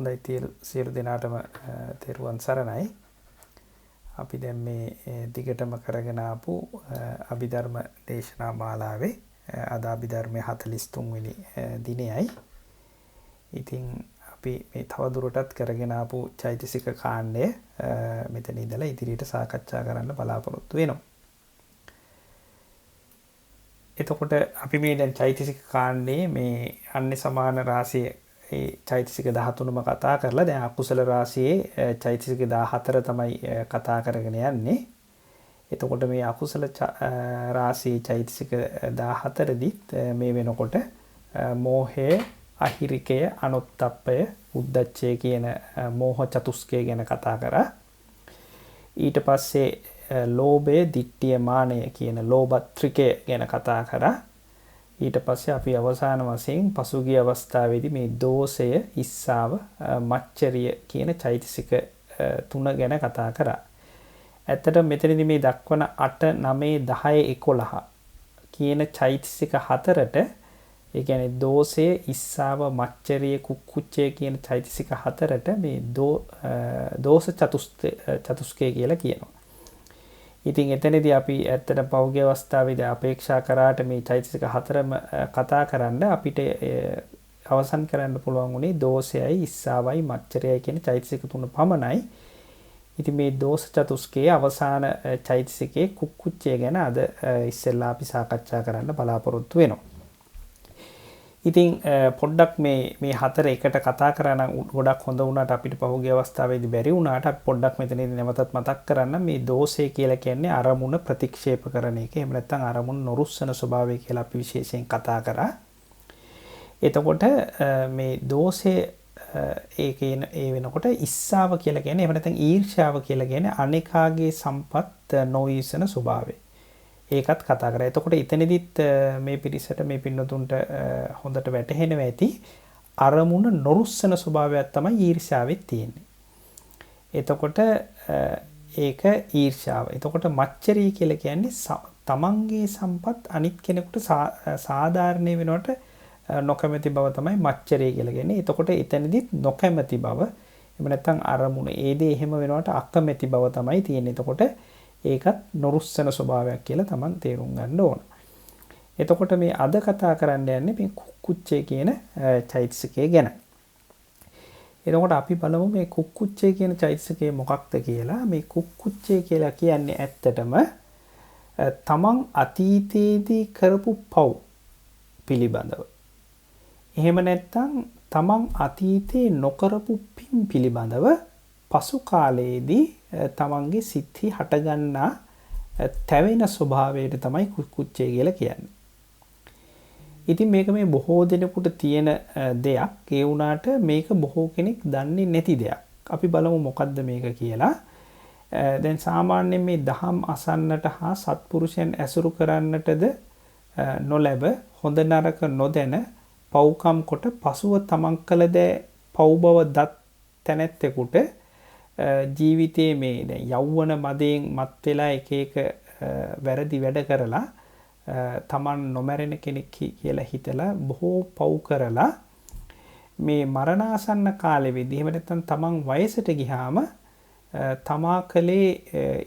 හොඳයි සියලු දෙනාටම තෙරුවන් සරණයි. අපි දැන් මේ දිගටම කරගෙන ආපු අභිධර්ම දේශනා මාලාවේ අද අභිධර්මයේ 43 වෙනි දිනයයි. ඉතින් අපි මේ තවදුරටත් කරගෙන ආපු චෛතසික කාණ්ඩය මෙතන ඉඳලා ඉදිරියට සාකච්ඡා කරන්න බලාපොරොත්තු වෙනවා. එතකොට අපි මේ දැන් චෛතසික කාණ්ඩයේ මේ අන්‍ය සමාන රාශියේ ඒ චෛතසික 13ම කතා කරලා දැන් අකුසල රාශියේ චෛතසික 14 තමයි කතා කරගෙන යන්නේ. එතකොට මේ අකුසල රාශියේ චෛතසික 14 දිත් මේ වෙනකොට මෝහය, අහිරිකය, අනුත්ප්පය, උද්දච්චය කියන මෝහ චතුස්කය ගැන කතා කරා. ඊට පස්සේ ලෝභය, ditthිය, මානය කියන ලෝභ ත්‍රිකය ගැන කතා කරා. ඊට පස්සේ අපි අවසාන වශයෙන් පසුගිය අවස්ථාවේදී මේ දෝෂය, ඉස්සාව, මච්චරිය කියන චෛතසික තුන ගැන කතා කරා. ඇත්තට මෙතනදී මේ දක්වන 8, 9, 10, 11 කියන චෛතසික හතරට ඒ කියන්නේ දෝෂය, ඉස්සාව, මච්චරිය, කුක්කුච්චය කියන චෛතසික හතරට මේ දෝෂ චතුස්කය කියලා කියනවා. ඉතින් එතනදී අපි ඇත්තට පෞද්ගලික අවස්ථාවේදී අපේක්ෂා කරාට මේ චෛතසික හතරම කතා කරන්න අපිට අවසන් කරන්න පුළුවන් උනේ දෝෂයයි, ඉස්සාවයි, මච්චරයයි කියන චෛතසික තුන පමණයි. ඉතින් මේ දෝෂ චතුස්කයේ අවසාන චෛතසිකයේ කුක්කුච්චය ගැන අද ඉස්සෙල්ලා අපි සාකච්ඡා කරන්න බලාපොරොත්තු වෙනවා. ඉතින් පොඩ්ඩක් මේ හතර එකට කතා කරා නම් ගොඩක් හොඳ වුණාට අපිට පහුගිය අවස්ථාවේදී බැරි වුණාට අපි පොඩ්ඩක් මෙතනදී නැවතත් මතක් කරන්න මේ දෝෂය කියලා කියන්නේ අරමුණ ප්‍රතික්ෂේප කරන එක. එහෙම නැත්නම් අරමුණ නොරුස්සන ස්වභාවය කියලා අපි විශේෂයෙන් කතා කරා. එතකොට මේ දෝෂය ඒ වෙනකොට ඉස්සාව කියලා කියන්නේ එහෙම නැත්නම් ඊර්ෂ්‍යාව කියලා කියන්නේ අනේකාගේ සම්පත් නොයසන ස්වභාවය. ඒකත් කතා කරා. එතකොට එතනදිත් මේ පිරිසට මේ පින්නතුන්ට හොඳට වැටහෙනවා ඇති අරමුණ නොරුස්සන ස්වභාවයක් තමයි ඊර්ෂ්‍යාවෙත් තියෙන්නේ. එතකොට ඒක ඊර්ෂ්‍යාව. එතකොට මච්චරිය කියලා කියන්නේ තමන්ගේ සම්පත් අනිත් කෙනෙකුට සාධාරණ වෙනවට නොකමැති බව තමයි මච්චරිය කියලා කියන්නේ. එතකොට එතනදිත් නොකමැති බව එහෙම නැත්නම් අරමුණ ඒ දේ එහෙම වෙනවට අකමැති බව තමයි තියෙන්නේ. එතකොට ඒකත් නොරුස්සන ස්වභාවයක් කියලා තමන් තේරුම් ගන්න ඕන. එතකොට මේ අද කතා කරන්න යන්නේ මේ කුක්කුච්චය කියන චෛතසිකය ගැන. එතකොට අපි බලමු මේ කුක්කුච්චය කියන චෛතසිකය මොකක්ද කියලා. මේ කුක්කුච්චය කියලා කියන්නේ ඇත්තටම තමන් අතීතයේදී කරපු පව් පිළිබඳව. එහෙම නැත්නම් තමන් අතීතේ නොකරපු පින් පිළිබඳව පසු කාලයේදී තමන්ගේ සිත්හි හටගන්නා තැවෙන ස්වභාවයට තමයි කුක්කුච්චය කියලා කියන්නේ. ඉතින් මේක මේ බොහෝ දෙනෙකුට තියෙන දෙයක්. ඒ වුණාට මේක බොහෝ කෙනෙක් දන්නේ නැති දෙයක්. අපි බලමු මොකද්ද මේක කියලා. දැන් සාමාන්‍යයෙන් මේ දහම් අසන්නට හා සත්පුරුෂයන් ඇසුරු කරන්නටද නොලැබ හොඳ නරක නොදැන පව්කම් කොට පසුව තමන් කළ දෑ පව් බව දත් තැනැත්තෙකුට ජීවිතයේ මේ දැන් යෞවන මදයෙන් මත් වෙලා එක වැරදි වැඩ කරලා තමන් නොමැරෙන කෙනෙක් කියලා හිතලා බොහෝ පව් කරලා මේ මරණාසන්න කාලෙවෙදී එහෙම නැත්නම් තමන් වයසට ගියාම තමා කලේ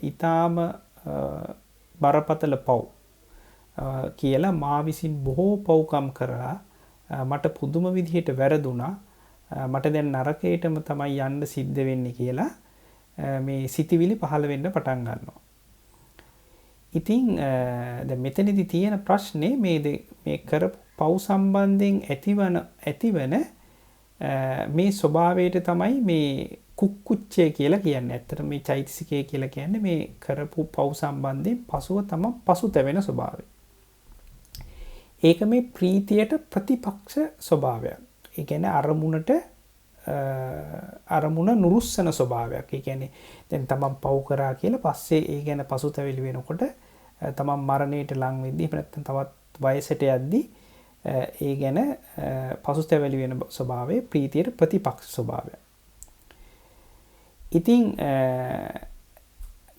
ඊටාම බරපතල පව් කියලා මා විසින් බොහෝ පව්කම් කරලා මට පුදුම විදිහට වැරදුනා. මට දැන් නරකයටම තමයි යන්න සිද්ධ වෙන්නේ කියලා මේ සිතිවිලි පහළ වෙන්න පටන් ගන්නවා. ඉතින් දැන් මෙතනදී තියෙන ප්‍රශ්නේ මේ කරපු පව් සම්බන්ධයෙන් ඇතිවන මේ ස්වභාවයට තමයි මේ කුක්කුච්චය කියලා කියන්නේ. ඇත්තට මේ චෛතසිකය කියලා කියන්නේ මේ කරපු පව් සම්බන්ධයෙන් පසුව තමයි පසුතැවෙන ස්වභාවය. ඒක මේ ප්‍රීතියට ප්‍රතිපක්ෂ ස්වභාවයක්. ඒ කියන්නේ අරමුණ නුරුස්සන ස්වභාවයක්. ඒ කියන්නේ දැන් තමන් පව් කරා කියලා පස්සේ ඒ ගැන පසුතැවිලි වෙනකොට තමන් මරණයට ලං වෙද්දී නැත්නම් තවත් වයසට යද්දී ඒ ගැන පසුතැවිලි වෙන ස්වභාවය ප්‍රීතියට ප්‍රතිපක්ෂ ස්වභාවයක්. ඉතින්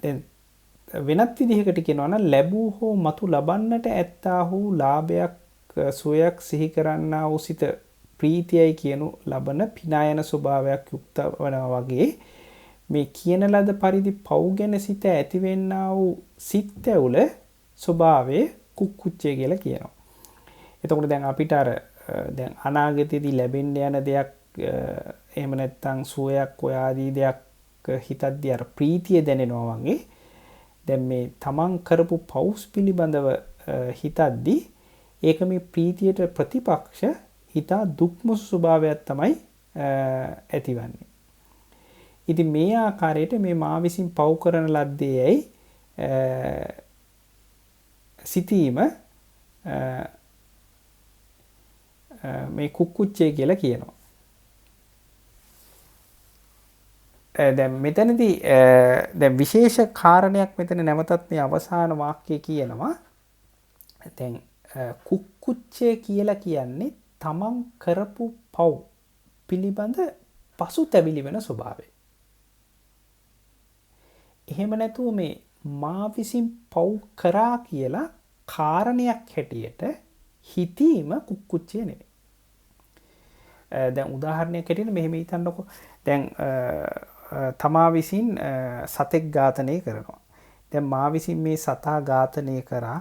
දැන් වෙනත් විදිහකට කියනවා නම් ලැබූ හෝ මතු ලබන්නට ඇත්තා වූ ලාභයක් සුවයක් සිහි කරන්නා වූ සිත ප්‍රීතියයි කියනු ලබන පිනායන ස්වභාවයක් යුක්ත වනවා වගේ මේ කියන ලද පරිදි පව් ගැන සිත ඇතිවෙන්නා වූ සිත් ඇවුල ස්වභාවය කුක්කුච්චය කියලා කියනවා. එතකොට දැන් අපිට අර දැන් අනාගතයේදී ලැබෙන්න යන දෙයක් එහෙම නැත්නම් සුවයක් ඔය ආදී දෙයක් හිතද්දී අර ප්‍රීතිය දැනෙනවා වගේ දැන් මේ තමන් කරපු පව්ස් පිළිබඳව හිතද්දී ඒක මේ ප්‍රීතියට ප්‍රතිපක්ෂ හිතා දුක්මුසු ස්වභාවයක් තමයි ඇතිවන්නේ. ඉතින් මේ ආකාරයට මේ මා විසින් පව් කරන ලද්දේයි සිතීම මේ කුක්කුච්චය කියලා කියනවා. දැන් මෙතනදී දැන් විශේෂ කාරණයක් මෙතන නැවතත් මේ අවසාන වාක්‍යය කියනවා. දැන් කුක්කුච්චය කියලා කියන්නේ තමන් කරපු පව් පිළිබඳ පසුතැවිලි වෙන ස්වභාවය. එහෙම නැතුව මේ මා විසින් පව් කරා කියලා කාරණයක් හැටියට හිතීම කුක්කුච්චය නෙවෙයි. දැන් උදාහරණයක් හැටියට මෙහෙම හිතන්නකො. දැන් තමා විසින් සතෙක් ඝාතනය කරනවා. දැන් මා විසින් මේ සතා ඝාතනය කරා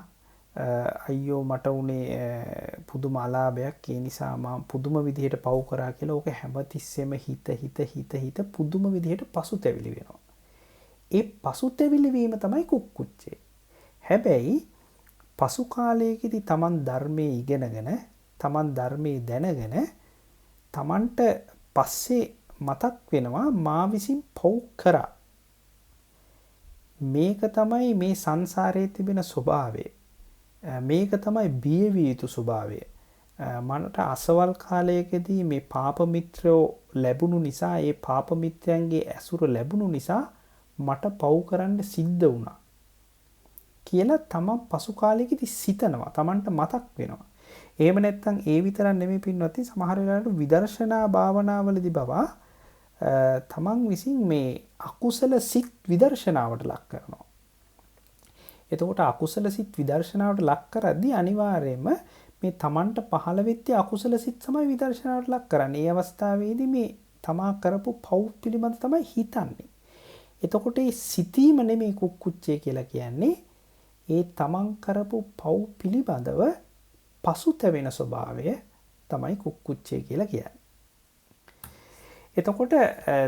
අයියෝ මට උනේ පුදුම අලාභයක් ඒ නිසා මම පුදුම විදිහට පව් කරා කියලා ඕක හැමතිස්සෙම හිත පුදුම විදිහට පසුතැවිලි වෙනවා. ඒ පසුතැවිලි වීම තමයි කුක්කුච්චේ. හැබැයි පසු කාලයකදී තමන් ධර්මයේ ඉගෙනගෙන තමන් ධර්මයේ දැනගෙන තමන්ට පස්සේ මතක් වෙනවා මා විසින් පව් කරා. මේක තමයි මේ සංසාරයේ තිබෙන ස්වභාවය. මේක තමයි බිය විය යුතු ස්වභාවය. මනට අසවල් කාලයකදී මේ පාප මිත්‍රයෝ ලැබුණු නිසා ඒ පාප මිත්‍රයන්ගේ ඇසුර ලැබුණු නිසා මට පව් කරන්න සිද්ධ වුණා කියලා තමන් පසු කාලයකදී සිතනවා. තමන්ට මතක් වෙනවා. එහෙම නැත්නම් ඒ විතරක් නෙමෙයි පින්වත්නි සමහර වෙලාවට විදර්ශනා භාවනාවලදී බවා තමන් විසින් මේ අකුසල සිත් විදර්ශනාවට ලක් කරනවා. එතකොට අකුසල සිත් විදර්ශනාවට ලක් කරද්දී අනිවාර්යයෙන්ම මේ තමන්ට පහළ වෙච්ච අකුසල සිත් තමයි විදර්ශනාවට ලක් කරන්නේ. ඒ අවස්ථාවේදී මේ තමා කරපු පව් පිළිබඳ තමයි හිතන්නේ. එතකොට මේ සිතීම නෙමේ කුක්කුච්චය කියලා කියන්නේ. ඒ තමන් කරපු පව් පිළිබඳව පසුතැවෙන ස්වභාවය තමයි කුක්කුච්චය කියලා කියන්නේ. එතකොට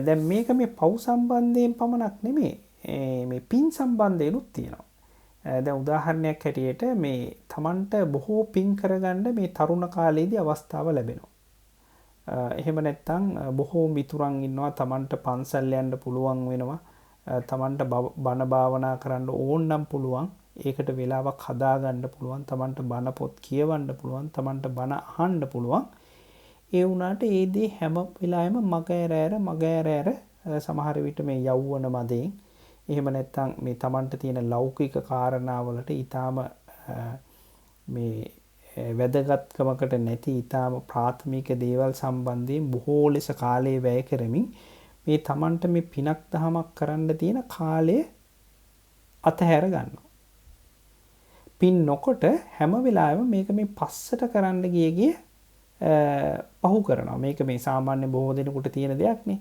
දැන් මේක මේ පව් සම්බන්ධයෙන් පමණක් නෙමේ මේ පින් සම්බන්ධයෙන්ුත් තියෙනවා. දැන් උදාහරණයක් හැටියට මේ තමන්ට බොහෝ පින් කරගන්න මේ තරුණ කාලයේදී අවස්ථාව ලැබෙනවා. එහෙම නැත්නම් බොහෝ මිතුරන් ඉන්නවා තමන්ට පන්සල් යන්න පුළුවන් වෙනවා. තමන්ට බණ භාවනා කරන්න ඕන නම් පුළුවන්. ඒකට වෙලාවක් හදාගන්න පුළුවන්. තමන්ට බණ පොත් කියවන්න පුළුවන්. තමන්ට බණ අහන්න පුළුවන්. ඒ වුණාට ඒ දේ හැම වෙලාවෙම මග ඇර සමහර විට මේ යෞවන මදයෙන් එහෙම නැත්නම් මේ තමන්ට තියෙන ලෞකික කාරණාවලට ඊටාම මේ වැදගත්කමකට නැති ඊටාම ප්‍රාථමික දේවල් සම්බන්ධයෙන් බොහෝ ලෙස කාලය වැය කරමින් මේ තමන්ට මේ පිනක් දහමක් කරන්න තියෙන කාලය අතහැර ගන්නවා. පින් නොකොට හැම වෙලාවෙම මේක මේ පස්සට කරන්න ගිය පහු කරනවා. මේක මේ සාමාන්‍ය බොහෝ දෙනෙකුට තියෙන දෙයක් නේ.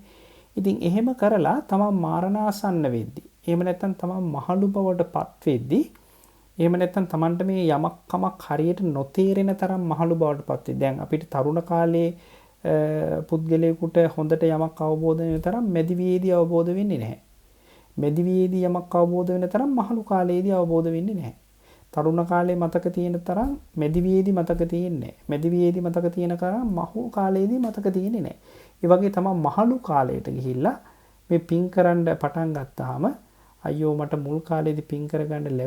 ඉතින් එහෙම කරලා තමන් මරණාසන්න වෙද්දී එහෙම නැත්නම් තමන් මහලු බවට පත් වෙද්දී එහෙම නැත්නම් තමන්ට මේ යමක් කමක් හරියට නොතේරෙන තරම් මහලු බවට පත් වෙද්දී දැන් අපිට තරුණ කාලේ පුද්ගලයෙකුට හොඳට යමක් අවබෝධ වෙන තරම් මැදිවියේදී අවබෝධ වෙන්නේ නැහැ. මැදිවියේදී යමක් අවබෝධ වෙන තරම් මහලු කාලයේදී අවබෝධ වෙන්නේ නැහැ. තරුණ කාලේ මතක තියෙන තරම් මැදිවියේදී මතක තියෙන්නේ නැහැ. මැදිවියේදී මතක තියෙන තරම් මහලු කාලයේදී මතක තියෙන්නේ නැහැ. ඒ වගේ තමයි මහලු කාලයට ගිහිල්ලා මේ පින් කරන්න පටන් ගත්තාම අයියෝ මට මුල් කාලේදී පින් කරගන්න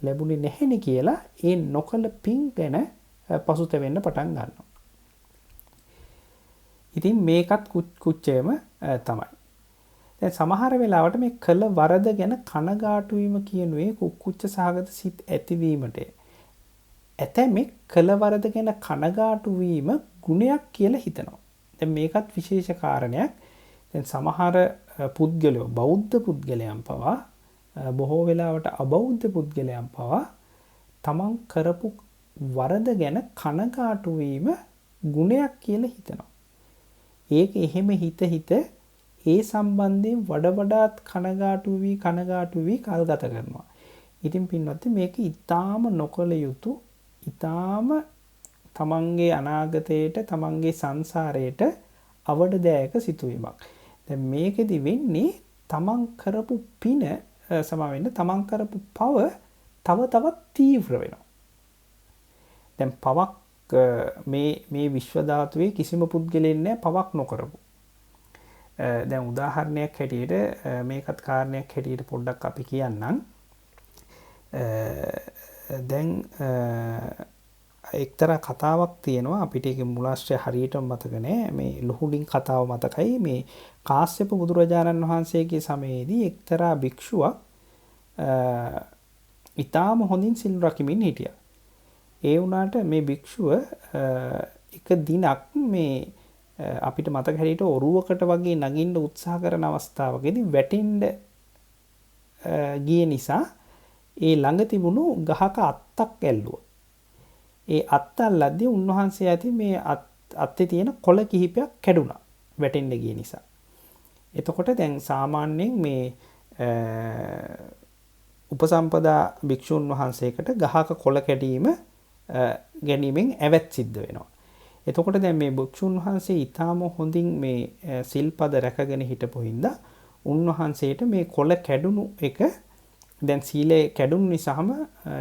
ලැබුණේ නැහෙනි කියලා ඒ නොකල පින් ගැන පසුතැවෙන්න පටන් ගන්නවා. ඉතින් මේකත් කුච්චයම තමයි. දැන් සමහර වෙලාවට මේ කළ වරද ගැන කනගාටු වීම කියනුවේ කුක්කුච්ච සහගත සිත් ඇතිවීමට. ඇතැමෙක් කළ වරද ගැන කනගාටු වීම ගුණයක් කියලා හිතනවා. දැන් මේකත් විශේෂ කාරණයක්. දැන් සමහර පුද්ගලයෝ බෞද්ධ පුද්ගලයන් පවා බොහෝ වෙලාවට අබෞද්ධ පුද්ගලයන් පවා තමන් කරපු වරද ගැන කනගාටු වීම ගුණයක් කියලා හිතනවා. ඒක එහෙම හිත ඒ සම්බන්ධයෙන් වඩාත් කනගාටු වී කල් ගත කරනවා. ඉතින් පින්වත්නි මේක ඊටාම නොකළ යුතු ඊටාම තමන්ගේ අනාගතයට තමන්ගේ සංසාරයට අවඩදායක සිතුවීමක්. දැන් මේකෙදි වෙන්නේ තමන් කරපු පින තමන් කරපු පව තව තවත් තීව්‍ර වෙනවා. දැන් පවක් මේ විශ්ව ධාතුවේ කිසිම පුද්ගලයෙක් නැහැ පවක් නොකරපු. දැන් උදාහරණයක් හැටියට මේකත් කාරණයක් හැටියට පොඩ්ඩක් අපි කියන්නම්. දැන් එක්තරා කතාවක් තියෙනවා අපිට ඒක මුලාශ්‍රය හරියටම මතක නැහැ. මේ ලුහුඩින් කතාව මතකයි. මේ කාශ්‍යප බුදුරජාණන් වහන්සේගේ සමයේදී එක්තරා භික්ෂුවක් ඊටාම හොඳින් සිල් රකිමින් හිටියා. ඒ වුණාට මේ භික්ෂුව එක දිනක් මේ අපිට මතක හැටියට ඔරුවකට වගේ නගින්න උත්සාහ කරන අවස්ථාවකදී වැටෙන්න ගිය නිසා ඒ ළඟ තිබුණු ගහක අත්තක් ඇල්ලුවා. ඒ අත්ත අල්ලද්දී උන්වහන්සේ ඇති මේ අත්තේ තියෙන කොළ කිහිපයක් කැඩුනා වැටෙන්න ගිය නිසා. එතකොට දැන් සාමාන්‍යයෙන් මේ උපසම්පදා භික්ෂුන් වහන්සේකට ගහක කොළ කැඩීම ගැනීමෙන් ඇවැත් සිද්ධ වෙනවා. එතකොට දැන් මේ භික්ෂුන් වහන්සේ ඊටාම හොඳින් මේ සිල්පද රැකගෙන හිටපු හින්දා උන්වහන්සේට මේ කොළ කැඩුණු එක දැන් සීලය කැඩුණු නිසාම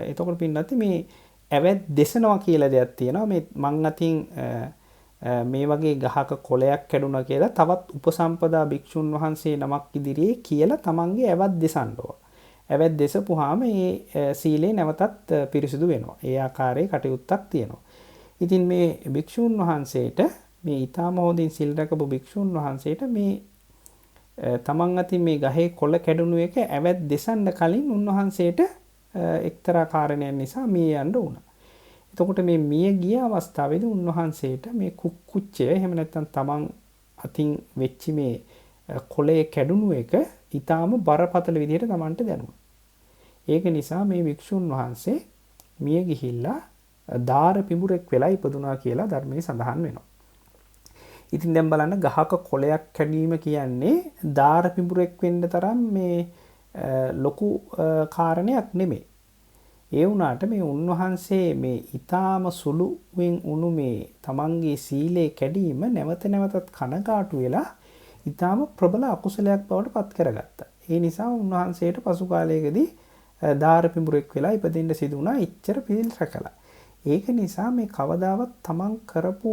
එතකොට පින්නත් මේ ඇවැත් දෙසනවා කියලා දෙයක් තියෙනවා. මේ මං අතින් මේ වගේ ගහක කොළයක් කැඩුණා කියලා තවත් උපසම්පදා භික්ෂුන් වහන්සේ නමක් ඉදිරියේ කියලා තමන්ගේ ඇවැත් දෙසන්න ඕන. ඇවැත් දෙසපුවාම ඒ සීලේ නැවතත් පිරිසිදු වෙනවා. ඒ ආකාරයේ කටයුත්තක් තියෙනවා. ඉතින් මේ භික්ෂුන් වහන්සේට මේ ඊටාම හොඳින් සිල් රැකපු භික්ෂුන් වහන්සේට මේ තමන් අතින් මේ ගහේ කොළ කැඩුණු එක ඇවැත් දෙසන්න කලින් උන්වහන්සේට එක්තරා කාරණයක් නිසා මිය යන්න වුණා. එතකොට මේ මිය ගිය අවස්ථාවේදී උන්වහන්සේට මේ කුක්කුච්චය එහෙම නැත්නම් තමන් අතින් වෙච්ච මේ කොළේ කැඩුණු එක ඊටාම බරපතල විදිහට තමන්ට දැනුණා. ඒක නිසා මේ වික්ෂුන් වහන්සේ මිය ගිහිල්ලා දාර පිඹුරෙක් වෙලා ඉපදුනා කියලා ධර්මයේ සඳහන් වෙනවා. ඉතින් දැන් බලන්න ගහක කොළයක් කැඩීම කියන්නේ දාර පිඹුරෙක් වෙන්න තරම් මේ ලොකු කාරණයක් නෙමෙයි. ඒ වුණාට මේ උන්වහන්සේ මේ ඊටාම සුළුවෙන් උණු මේ තමන්ගේ සීලේ කැඩීම නැවත නැවතත් කනගාටු වෙලා ඊටාම ප්‍රබල අකුසලයක් බවට පත් කරගත්තා. ඒ නිසා උන්වහන්සේට පසු කාලයකදී දාර පිඹුරෙක් වෙලා ඉපදෙන්න සිදු වුණා. ඉච්ඡර පිළිල් රැකලා. ඒක නිසා මේ කවදාවත් තමන් කරපු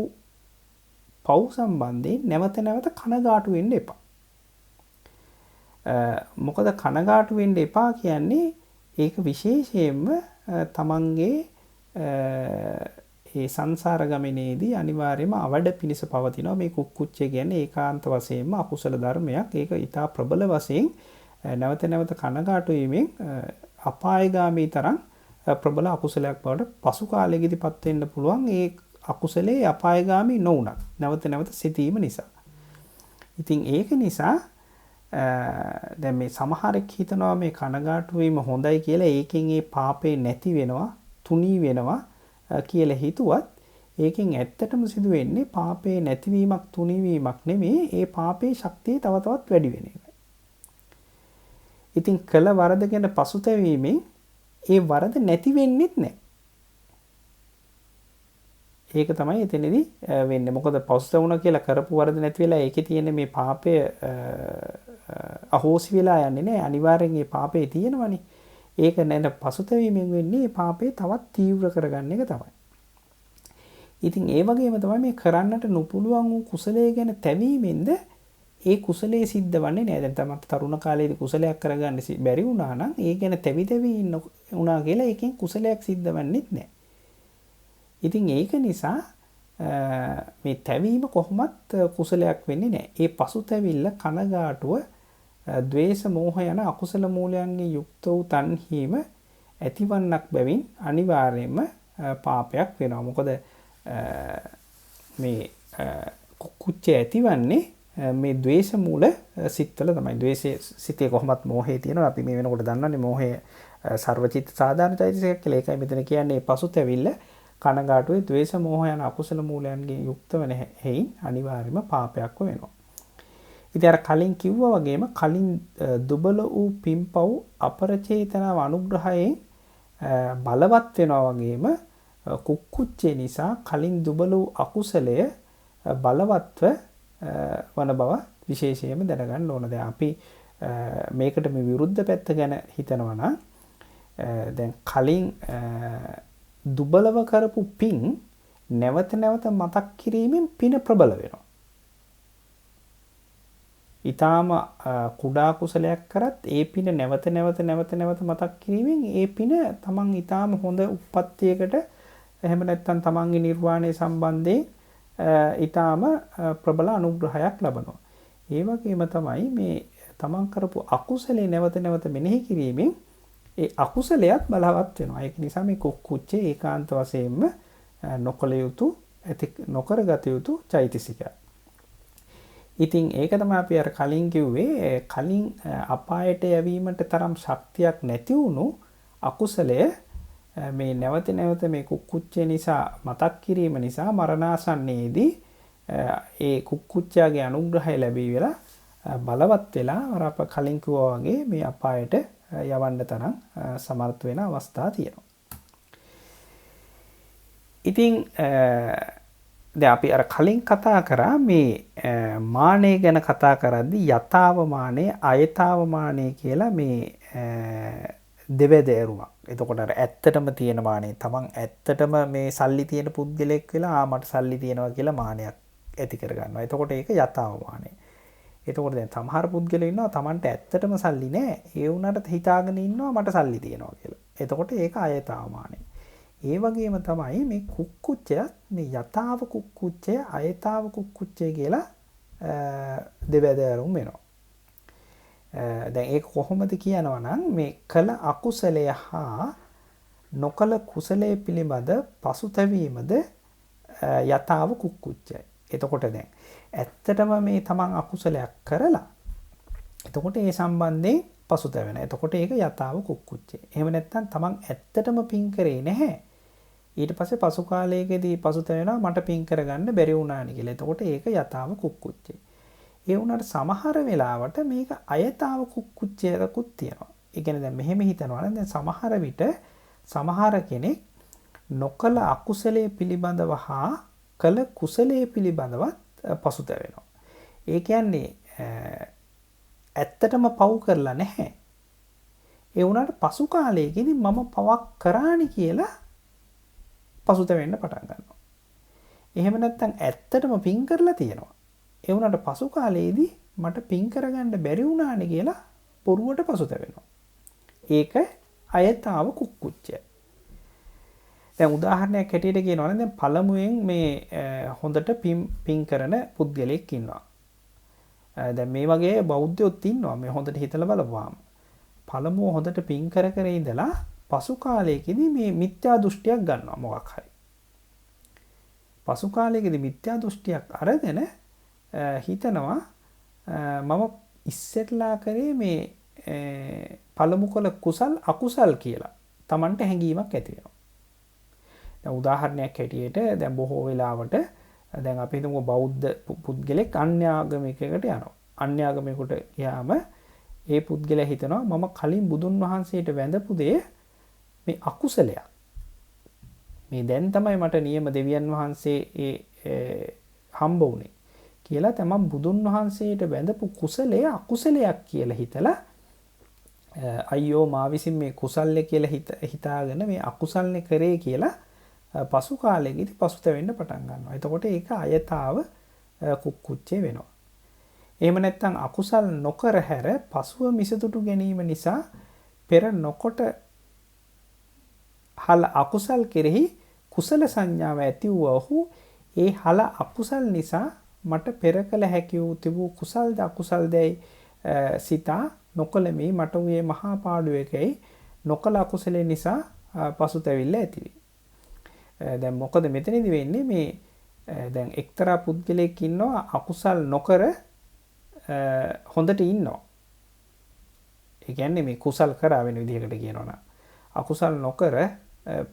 පව් සම්බන්ධයෙන් නැවත නැවත කනගාටු වෙන්න එපා. මොකද කනගාටු වෙන්න එපා කියන්නේ ඒක විශේෂයෙන්ම තමන්ගේ ඒ සංසාර ගමනේදී අනිවාර්යයෙන්ම අවඩ පිණිස පවතිනවා. මේ කුක්කුච්චය කියන්නේ ඒකාන්ත වශයෙන්ම අකුසල ධර්මයක්. ඒක ඊටා ප්‍රබල වශයෙන් නැවත නැවත කනගාටු වීමෙන් අපායගාමී තරම් ප්‍රබල අකුසලයක් බවට පසු කාලයකදීපත් වෙන්න පුළුවන්. ඒ අකුසලේ අපායගාමී නොවුණත් නැවත නැවත සිතීම නිසා. ඉතින් ඒක නිසා දැන් මේ සමහරෙක් හිතනවා මේ කනගාටු වීම හොඳයි කියලා ඒකෙන් ඒ පාපේ නැති වෙනවා, තුනී වෙනවා කියලා හිතුවත් ඒකෙන් ඇත්තටම සිදු වෙන්නේ පාපේ නැතිවීමක් තුනීවීමක් නෙමෙයි, ඒ පාපේ ශක්තිය තව තවත් වැඩි වෙන එකයි. ඉතින් කළ වරද ගැන පසුතැවීමෙන් ඒ වරද නැති වෙන්නෙත් නැහැ. ඒක තමයි එතනදී වෙන්නේ. මොකද පසුතැවුණා කියලා කරපු වරද නැති වෙලා ඒකේ තියෙන මේ පාපය අහෝසි වෙලා යන්නේ නැහැ. අනිවාර්යෙන් මේ පාපේ තියෙනවනේ. ඒක නැන පසුතැවීමෙන් වෙන්නේ මේ පාපේ තවත් තීව්‍ර කරගන්න එක තමයි. ඉතින් ඒ වගේම තමයි මේ කරන්නට නොපුළුවන් වූ කුසලයේ ගැන තැවීමෙන්ද ඒ කුසලයේ සිද්ධ වන්නේ නැහැ. දැන් තමයි තරුණ කාලේදී කුසලයක් කරගන්න බැරි වුණා නම් ඒ ගැන තැවි ඉන්න උනා කියලා ඒකෙන් කුසලයක් සිද්ධ වෙන්නේත් නැහැ. ඉතින් ඒක නිසා මේ තැවීම කොහොමත් කුසලයක් වෙන්නේ නැහැ. ඒ පසුතැවිල්ල කනගාටුව ද්වේෂ මෝහ යන අකුසල මූලයන්ගේ යුක්ත වූ තණ්හීම ඇතිවන්නක් බැවින් අනිවාර්යයෙන්ම පාපයක් වෙනවා. මොකද මේ කුච්චය ඇතිවන්නේ මේ ද්වේෂ මූල සිත්වල තමයි. ද්වේෂයේ සිතේ කොහොමත් මෝහය තියෙනවා. අපි මේ වෙනකොට දන්නන්නේ මෝහය සර්වචිත්ත සාධාරණ චෛතසිකයක් කියලා. ඒකයි මෙතන කියන්නේ පසුතැවිල්ල කනගාටුවේ ද්වේෂ මෝහ යන අකුසල මූලයන්ගෙන් යුක්ත වෙන හේයින් අනිවාර්යයෙන්ම පාපයක් වෙනවා. ඉතින් අර කලින් කිව්වා වගේම කලින් දුබල වූ පින්පව් අපරචේතනාව අනුග්‍රහයෙන් බලවත් වෙනවා වගේම කුක්කුච්චේ නිසා කලින් දුබල වූ අකුසලය බලවත්ව වන බව විශේෂයෙන්ම දැනගන්න ඕන. දැන් අපි මේකට මේ විරුද්ධ පැත්ත ගැන හිතනවා නම් දැන් කලින් දුබලව කරපු පින් නැවත නැවත මතක් කිරීමෙන් පින ප්‍රබල වෙනවා. ඊටාම කුඩා කුසලයක් කරත් ඒ පින නැවත නැවත මතක් කිරීමෙන් ඒ පින තමන් ඊටාම හොඳ උප්පත්තියකට එහෙම නැත්නම් තමන්ගේ නිර්වාණය සම්බන්ධයෙන් ඊටාම ප්‍රබල අනුග්‍රහයක් ලබනවා. ඒ වගේම තමයි මේ තමන් කරපු අකුසලේ නැවත නැවත මෙනෙහි කිරීමෙන් ඒ අකුසලයක් බලවත් වෙනවා. ඒක නිසා මේ කුක්කුච්චේ ඒකාන්ත වශයෙන්ම නොකල යුතු නොකරගත යුතු චෛතසිකයක්. ඉතින් ඒක තමයි අපි අර කලින් කිව්වේ කලින් අපායට යැවීමට තරම් ශක්තියක් නැති වුණු අකුසලය මේ නැවත නැවත මේ කුක්කුච්චේ නිසා මතක් කිරීම නිසා මරණාසන්නයේදී ඒ කුක්කුච්චයාගේ අනුග්‍රහය ලැබී වෙලා බලවත් වෙලා අර අප කලින් කිව්වා වගේ මේ අපායට යවන්න තරම් සමර්ථ වෙන අවස්ථා තියෙනවා. ඉතින් දැන් අපි අර කලින් කතා කරා මේ මානෙ ගැන කතා කරද්දී යථාව මානෙ අයථාව මානෙ කියලා මේ දෙවැදෑරුමක්. එතකොට අර ඇත්තටම තියෙන මානෙ තමන් ඇත්තටම මේ සල්ලි තියෙන පුද්ගලෙක් වෙලා මට සල්ලි තියෙනවා කියලා මානයක් ඇති කරගන්නවා. එතකොට ඒක යථාව මානෙ. එතකොට දැන් සමහර පුද්ගලයෝ ඉන්නවා තමන්ට ඇත්තටම සල්ලි නැහැ. ඒ වුණාට හිතාගෙන ඉන්නවා මට සල්ලි තියෙනවා කියලා. එතකොට ඒක අයථාව මානෙ. ඒ වගේම තමයි මේ කුක්කුච්චය මේ යථාව කුක්කුච්චය අයථාව කුක්කුච්චය කියලා දෙවැදෑරුම් වෙනවා. දැන් ඒක කොහොමද කියනවා නම් මේ කළ අකුසලය හා නොකළ කුසලයේ පිළිබඳ පසුතැවීමද යථාව කුක්කුච්චය. එතකොට දැන් ඇත්තටම මේ තමන් අකුසලයක් කරලා එතකොට ඒ සම්බන්ධයෙන් පසුතැවෙන. එතකොට ඒක යථාව කුක්කුච්චය. එහෙම නැත්නම් තමන් ඇත්තටම පින් කරේ නැහැ. ඊට පස්සේ පසු කාලයකදී පසුතැවෙනවා මට පින් කරගන්න බැරි වුණානි කියලා. එතකොට ඒක යථාව කුක්කුච්චය. ඒ වුණාට සමහර වෙලාවට මේක අයථාව කුක්කුච්චයකුත් තියෙනවා. ඒ කියන්නේ දැන් මෙහෙම හිතනවා නම් දැන් සමහර විට සමහර කෙනෙක් නොකල අකුසලයේ පිළිබඳව හා කළ කුසලයේ පිළිබඳවත් පසුතැවෙනවා. ඒ කියන්නේ ඇත්තටම පව් කරලා නැහැ. ඒ වුණාට පසු කාලයකදී මම පවක් කරානි කියලා පසුතැවෙන්න පටන් ගන්නවා. එහෙම නැත්නම් ඇත්තටම පින් කරලා තියෙනවා. ඒ වුණාට පසු කාලයේදී මට පින් කරගන්න බැරි වුණානේ කියලා පොරුවට පසුතැවෙනවා. ඒක අයථාව කුක්කුච්චය. දැන් උදාහරණයක් හැටියට කියනවා නම් දැන් පළමුවෙන් මේ හොඳට පින් කරන පුද්ගලයෙක් ඉන්නවා. දැන් මේ වගේ බෞද්ධයොත් ඉන්නවා මේ හොඳට හිතලා බලපුවාම. පළමුව හොඳට පින් කර කර ඉඳලා පසු කාලයකදී මේ මිත්‍යා දෘෂ්ටියක් ගන්නවා මොකක් හරි. පසු කාලයකදී මිත්‍යා දෘෂ්ටියක් අරගෙන හිතනවා මම ඉස්සෙල්ලා කරේ මේ පළමු කළ කුසල් අකුසල් කියලා Tamanට හැඟීමක් ඇති වෙනවා. දැන් උදාහරණයක් හැටියට දැන් බොහෝ වෙලාවට දැන් අපි හිතමු බෞද්ධ පුද්ගලෙක් අන්‍ය ආගමිකයකට යනවා. අන්‍ය ආගමිකයට ගියාම ඒ පුද්ගලයා හිතනවා මම කලින් බුදුන් වහන්සේට වැඳපු දේ මේ අකුසලයක්. මේ දැන් තමයි මට නියම දෙවියන් වහන්සේ හම්බ වුනේ කියලා තමයි බුදුන් වහන්සේට වැඳපු කුසලය අකුසලයක් කියලා හිතලා අයියෝ මා විසින් මේ කුසල්ය කියලා හිතාගෙන මේ අකුසල්නේ කරේ කියලා පසු කාලෙකදී පසුතැවෙන්න පටන් ගන්නවා. එතකොට ඒක අයථාව කුක්කුච්චේ වෙනවා. එහෙම නැත්නම් අකුසල් නොකර හැර පසුව මිසතුටු ගැනීම නිසා පෙර නොකොට හල අකුසල් කෙරෙහි කුසල සංඥාව ඇති වූ ඒ හල අකුසල් නිසා මට පෙර කළ හැකි වූ තිබූ කුසල්ද අකුසල්දයි සිතා නොකළ මේ මට වූයේ මහා පාඩුවකයි නොකළ අකුසලේ නිසා පසුතැවිල්ල ඇති වේ. දැන් මොකද මෙතනදී වෙන්නේ මේ දැන් එක්තරා පුද්ගලයෙක් ඉන්නවා අකුසල් නොකර හොඳට ඉන්නවා. ඒ කියන්නේ මේ කුසල් කරා වෙන විදිහකට කියනවා නම් අකුසල් නොකර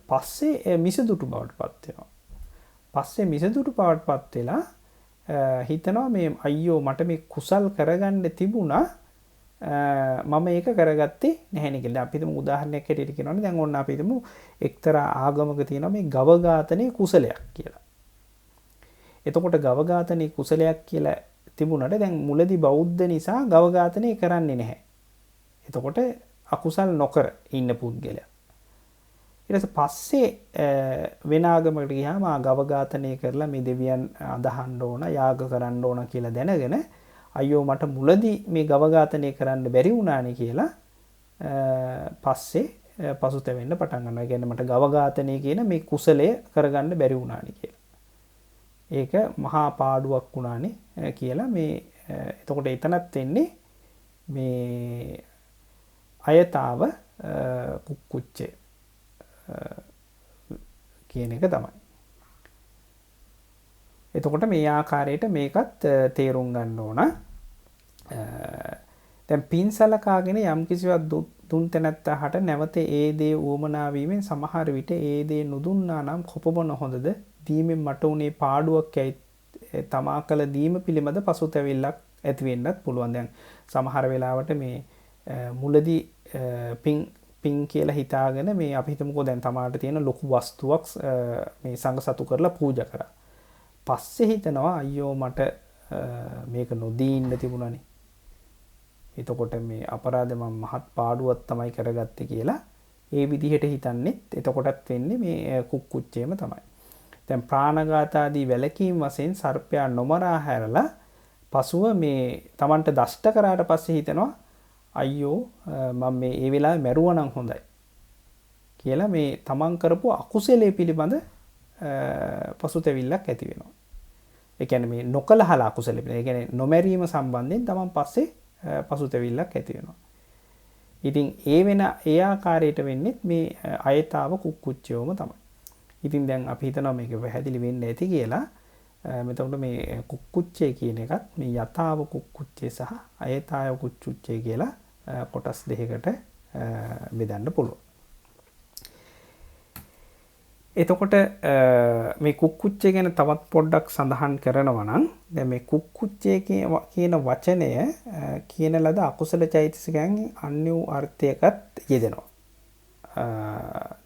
පස්සේ මිසදුටු බවට පත් වෙනවා. පස්සේ මිසදුටු බවට පත් වෙලා හිතනවා මේ අයියෝ මට මේ කුසල් කරගන්න තිබුණා මම ඒක කරගත්තේ නැහැ කියලා. අපි හිතමු උදාහරණයක් හැටියට කියනවනේ දැන් ඔන්න අපි හිතමු එක්තරා ආගමක තියෙනවා මේ ගව ඝාතනයේ කුසලයක් කියලා. එතකොට ගව ඝාතනයේ කුසලයක් කියලා තිබුණාට දැන් මුලදී බෞද්ධ නිසා ගව ඝාතනය කරන්නේ නැහැ. එතකොට අකුසල් නොකර ඉන්න පුද්ගලයා. ඊට පස්සේ වෙන ආගමකට ගියාම ගව ඝාතනය කරලා මේ දෙවියන් අදහන්න ඕන යාග කරන්න ඕන කියලා දැනගෙන අයියෝ මට මුලදී මේ ගව ඝාතනය කරන්න බැරි වුණානේ කියලා පස්සේ පසුතැවෙන්න පටන් ගන්නවා. ඒ කියන්නේ මට ගව ඝාතනය කියන මේ කුසලය කරගන්න බැරි වුණානේ කියලා. ඒක මහා පාඩුවක් වුණානේ කියලා මේ එතකොට එතනත් වෙන්නේ මේ අයතාව කුක්කුච්චේ කියන එක තමයි. එතකොට මේ ආකාරයට මේකත් තේරුම් ගන්න ඕන. දැන් පින් සලකාගෙන යම් කිසිවක් දුන් තැනැත්තාට නැවත ඒ දේ උවමනා වීමෙන් සමහර විට ඒ දේ නොදුන්නා නම් කොපමණ හොඳද? දීමෙන් මට උනේ පාඩුවක් ඇයි තමා කළ දීම පිළිබඳ පසුතැවිල්ලක් ඇති වෙන්නත් පුළුවන්. දැන් සමහර වෙලාවට මේ මුලදී පින් කියලා හිතාගෙන මේ අපි හිතමුකෝ දැන් තමාට තියෙන ලොකු වස්තුවක් මේ සංඝ සතු කරලා පූජා කරා. පස්සේ හිතනවා අයියෝ මට මේක නොදී ඉන්න තිබුණානේ. එතකොට මේ අපරාධ මම මහත් පාඩුවක් තමයි කරගත්තේ කියලා ඒ විදිහට හිතන්නේත් එතකොටත් වෙන්නේ මේ කුක්කුච්චේම තමයි. දැන් ප්‍රාණඝාත ආදී වැලකීම් වශයෙන් සර්පයා නොමරා හැරලා පසුව මේ Tamanට දෂ්ට කරාට පස්සේ හිතනවා අයියෝ මම මේ ඒ වෙලාවේ මැරුවා නම් හොඳයි කියලා මේ Taman කරපු අකුසලයේ පිළිබඳ පසුතැවිල්ලක් ඇති වෙනවා. ඒ කියන්නේ මේ නොකලහල අකුසල පිළිබඳ. ඒ කියන්නේ නොමැරීම සම්බන්ධයෙන් Taman පස්සේ පසුතැවිල්ලක් ඇති වෙනවා. ඉතින් ඒ ආකාරයට වෙන්නේ මේ අයතාව කුක්කුච්චයෝම තමයි. ඉතින් දැන් අපි හිතනවා මේක පැහැදිලි වෙන්න ඇති කියලා. මෙතකොට මේ කුක්කුච්චේ කියන එකත් මේ යතාව කුක්කුච්චේ සහ අයතාව කුක්කුච්චේ කියලා කොටස් දෙකකට බෙදන්න පුළුවන්. එතකොට මේ කුක්කුච්චේ ගැන තවත් පොඩ්ඩක් සඳහන් කරනවා නම් දැන් මේ කුක්කුච්චේ කියන වචනය කියන ලද අකුසල චෛතසිකයන් අන්‍ය වූ අර්ථයකට යෙදෙනවා.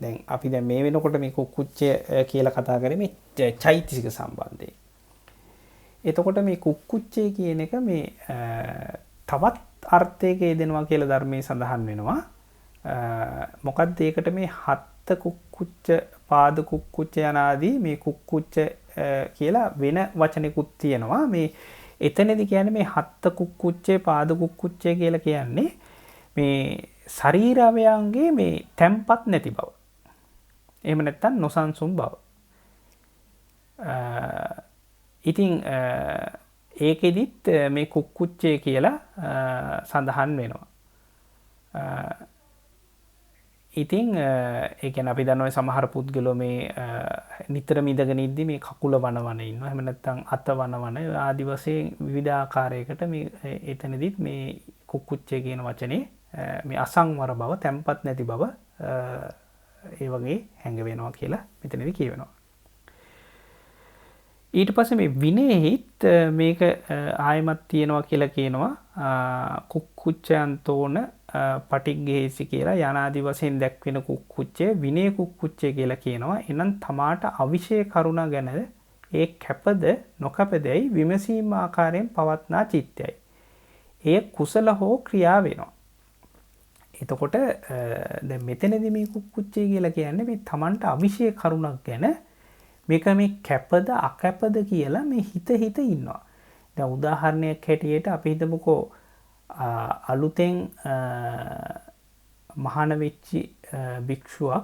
දැන් අපි දැන් මේ වෙනකොට මේ කුක්කුච්චය කියලා කතා කරේ මේ චෛතසික සම්බන්ධයෙන්. එතකොට මේ කුක්කුච්චේ කියන එක මේ තවත් අර්ථයක යෙදෙනවා කියලා ධර්මයේ සඳහන් වෙනවා. මොකක්ද ඒකට මේ හත්ත කුක්කුච්ච පාද කුක්කුච්ච යනාදී මේ කුක්කුච්ච කියලා වෙන වචනෙකුත් තියෙනවා. මේ එතනදී කියන්නේ මේ හත්ත කුක්කුච්චේ පාද කුක්කුච්චේ කියලා කියන්නේ මේ ශරීර අවයවයන්ගේ මේ තැම්පත් නැති බව. එහෙම නැත්නම් නොසන්සුන් බව. ඉතින් ඒකෙදිත් මේ කුක්කුච්චේ කියලා සඳහන් වෙනවා. ඉතින් ඒ කියන්නේ අපි දන්නවා සමහර පුද්ගලෝ මේ නිතර මිදගෙන ඉද්දි මේ කකුල වනවන ඉන්නවා. එහෙම නැත්නම් අත වනවන ආදි වශයෙන් විවිධ ආකාරයකට මේ එතනදිත් මේ කුක්කුච්චේ කියන වචනේ මේ අසංවර බව, තැම්පත් නැති බව ඒ වගේ හැඟ වෙනවා කියලා මෙතනදී කියවෙනවා. ඊට පස්සේ මේ විනයෙහිත් මේක ආයමත් තියෙනවා කියලා කියනවා. කුක්කුච්චයන්තෝන පටිග්ගේසි කියලා යනාදි වශයෙන් දැක්වෙන කුක්කුච්චය විනය කුක්කුච්චය කියලා කියනවා. එනම් තමාට අවිෂය කරුණ ගැන ඒ කැපද නොකැපදයි විමසීම ආකාරයෙන් පවත්නා චිත්තයයි. එය කුසල හෝ ක්‍රියා වෙනවා. එතකොට දැන් මෙතනදී මේ කුක්කුච්චය කියලා කියන්නේ මේ තමන්ට අවිෂය කරුණක් ගැන මේක මේ කැපද අකැපද කියලා මේ හිත ඉන්නවා. දැන් උදාහරණයක් හැටියට අපි හිතමුකෝ අලුතෙන් මහාන වෙච්චි භික්ෂුවක්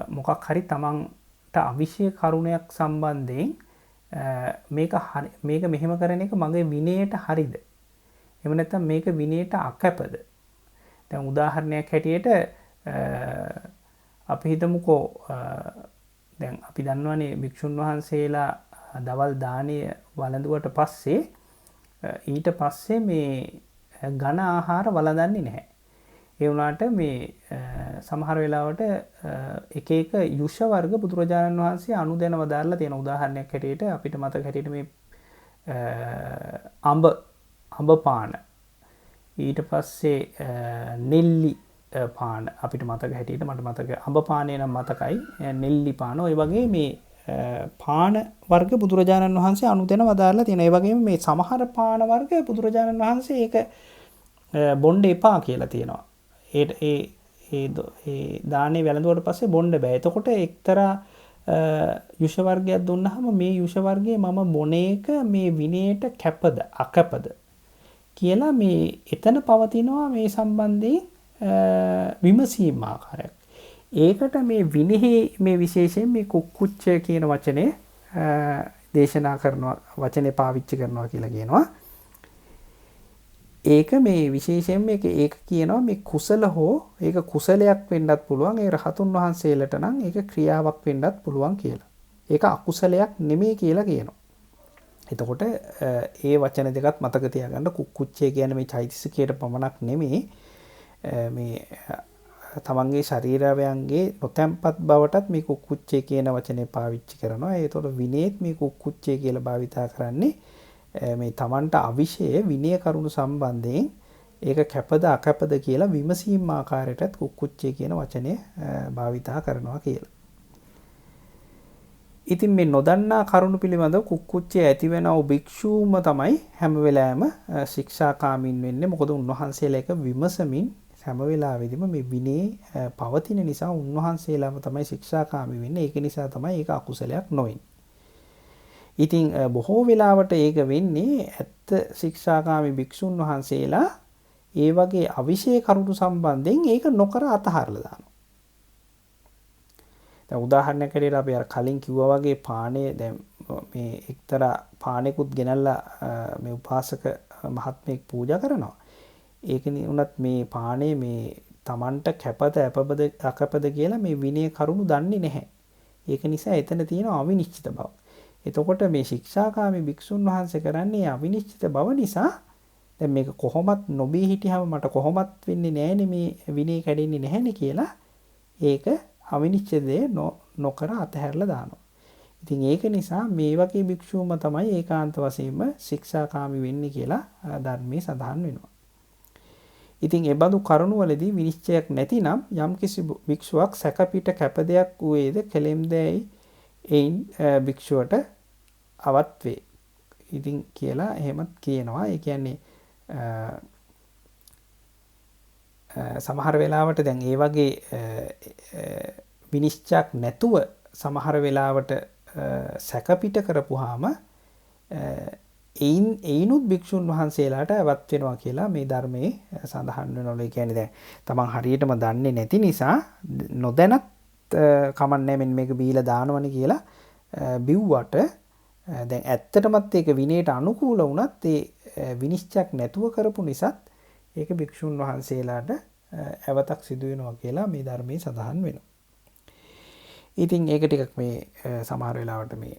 මොකක් හරි තමන්ට අවිෂය කරුණයක් සම්බන්ධයෙන් මේක මෙහෙම කරන එක මගේ විනයට හරිද? එහෙම නැත්නම් මේක විනයට අකැපද? දැන් උදාහරණයක් හැටියට අපි හිතමුකෝ දැන් අපි දන්නවනේ භික්ෂුන් වහන්සේලා දවල් දාණය වළඳුවට පස්සේ ඊට පස්සේ මේ ඝන ආහාර වළඳන්නේ නැහැ. ඒ වුණාට මේ සමහර වෙලාවට එක එක යුෂ වර්ග බුදුරජාණන් වහන්සේ අනුදැනව දාලා තියෙන. උදාහරණයක් හැටියට අපිට මතක හැටියට මේ අඹ පාන, ඊට පස්සේ නෙල්ලි පාන අපිට මතක හැටියට මට මතක අඹ පානේ නම් මතකයි, නෙල්ලි පාන, ඔය වගේ මේ පාන වර්ග බුදුරජාණන් වහන්සේ අනුදැන වදාරලා තියෙනවා. ඒ වගේම මේ සමහර පාන වර්ග බුදුරජාණන් වහන්සේ ඒක බොණ්ඩ එපා කියලා තියෙනවා. ඒ දානේ වැළඳුවට පස්සේ බොණ්ඩ බෑ. එතකොට එක්තරා යුෂ වර්ගයක් දුන්නාම මේ යුෂ වර්ගයේ මම බොන එක මේ විනයට කැපද අකැපද කියලා මේ එතන පවතිනවා මේ සම්බන්ධයෙන් විමසීම් ආකාරයක්. ඒකට මේ විනෙහි මේ විශේෂයෙන් මේ කුක්කුච්චය කියන වචනේ දේශනා කරනවා, වචනේ පාවිච්චි කරනවා කියලා කියනවා. ඒක මේ විශේෂයෙන් ඒක කියනවා මේ කුසල හෝ ඒක කුසලයක් වෙන්නත් පුළුවන්. ඒ රහතුන් වහන්සේලට නම් ඒක ක්‍රියාවක් වෙන්නත් පුළුවන් කියලා. ඒක අකුසලයක් නෙමෙයි කියලා කියනවා. එතකොට ඒ වචන දෙකත් මතක තියාගන්න. කුක්කුච්චය කියන්නේ මේ චෛතසිකයට පමණක් නෙමෙයි, මේ තමන්ගේ ශරීරාවයන්ගේ නොතැම්පත් බවටත් මේ කුක්කුච්චය කියන වචනේ පාවිච්චි කරනවා. ඒතකොට විනේත් මේ කුක්කුච්චය කියලා භාවිතා කරන්නේ මේ තමන්ට අවිෂය විනය කරුණු සම්බන්ධයෙන් ඒක කැපද අකැපද කියලා විමසීම් ආකාරයටත් කුක්කුච්චය කියන වචනය භාවිතා කරනවා කියලා. ඉතින් මේ නොදන්නා කරුණු පිළිබඳව කුක්කුච්චය ඇති වෙනව භික්ෂූම තමයි හැම වෙලාවෙම ශික්ෂාකාමීන් වෙන්නේ. මොකද උන්වහන්සේලා එක විමසමින් හැම වෙලාවෙදිම මේ විනේ පවතින නිසා උන්වහන්සේලාම තමයි ශික්ෂාකාමී වෙන්නේ. ඒක නිසා තමයි ඒක අකුසලයක් නොවෙන්නේ. ඉතින් බොහෝ වෙලාවට ඒක වෙන්නේ ඇත්ත ශික්ෂාකාමී භික්ෂුන් වහන්සේලා ඒ වගේ අවිෂය කරුණු සම්බන්ධයෙන් ඒක නොකර අතහරලා දානවා. දැන් උදාහරණයක් හැටියට අපි අර කලින් කිව්වා වගේ පානේ දැන් මේ එක්තරා පානෙකුත් ගෙනල්ලා මේ උපාසක මහත්මයෙක් පූජා කරනවා. ඒකනේ උනත් මේ පානේ මේ Tamanට කැපද අකැපද කියලා මේ විනය කරුණු දන්නේ නැහැ. ඒක නිසා එතන තියෙන අවිනිශ්චිත බව. එතකොට මේ ශික්ෂාකාමී භික්ෂුන් වහන්සේ කරන්නේ අවිනිශ්චිත බව නිසා දැන් මේක කොහොමත් නොබී හිටියම මට කොහොමත් වෙන්නේ නැහැනේ, මේ විනය කැඩෙන්නේ නැහැනේ කියලා ඒක අවිනිශ්චිත දේ නොකර අතහැරලා දානවා. ඉතින් ඒක නිසා මේ වගේ භික්ෂුවම තමයි ඒකාන්ත වශයෙන්ම ශික්ෂාකාමී වෙන්නේ කියලා ධර්මයේ සඳහන් වෙනවා. ඉතින් ඒ බඳු කරුණවලදී විනිශ්චයක් නැතිනම් යම්කිසි භික්ෂුවක් සැකපිට කැපදයක් වූයේද කෙලෙම්දයි එයින් භික්ෂුවට අවත් වේ. ඉතින් කියලා එහෙමත් කියනවා. ඒ කියන්නේ සමහර වෙලාවට දැන් ඒ වගේ විනිශ්චයක් නැතුව සමහර වෙලාවට සැකපිට කරපුවාම එයිනුත් භික්ෂුන් වහන්සේලාට අවත් වෙනවා කියලා මේ ධර්මයේ සඳහන් වෙනවා. ඒ කියන්නේ දැන් තමන් හරියටම දන්නේ නැති නිසා නොදැනත් කමන්නේ මෙන්න මේක බීලා දානවනේ කියලා බිව්වට දැන් ඇත්තටමත් ඒක විනයට අනුකූල වුණත් ඒ විනිශ්චයක් නැතුව කරපු නිසාත් ඒක භික්ෂුන් වහන්සේලාට අවතක් සිදු වෙනවා කියලා මේ ධර්මයේ සඳහන් වෙනවා. ඉතින් ඒක ටිකක් මේ සමහර වෙලාවට මේ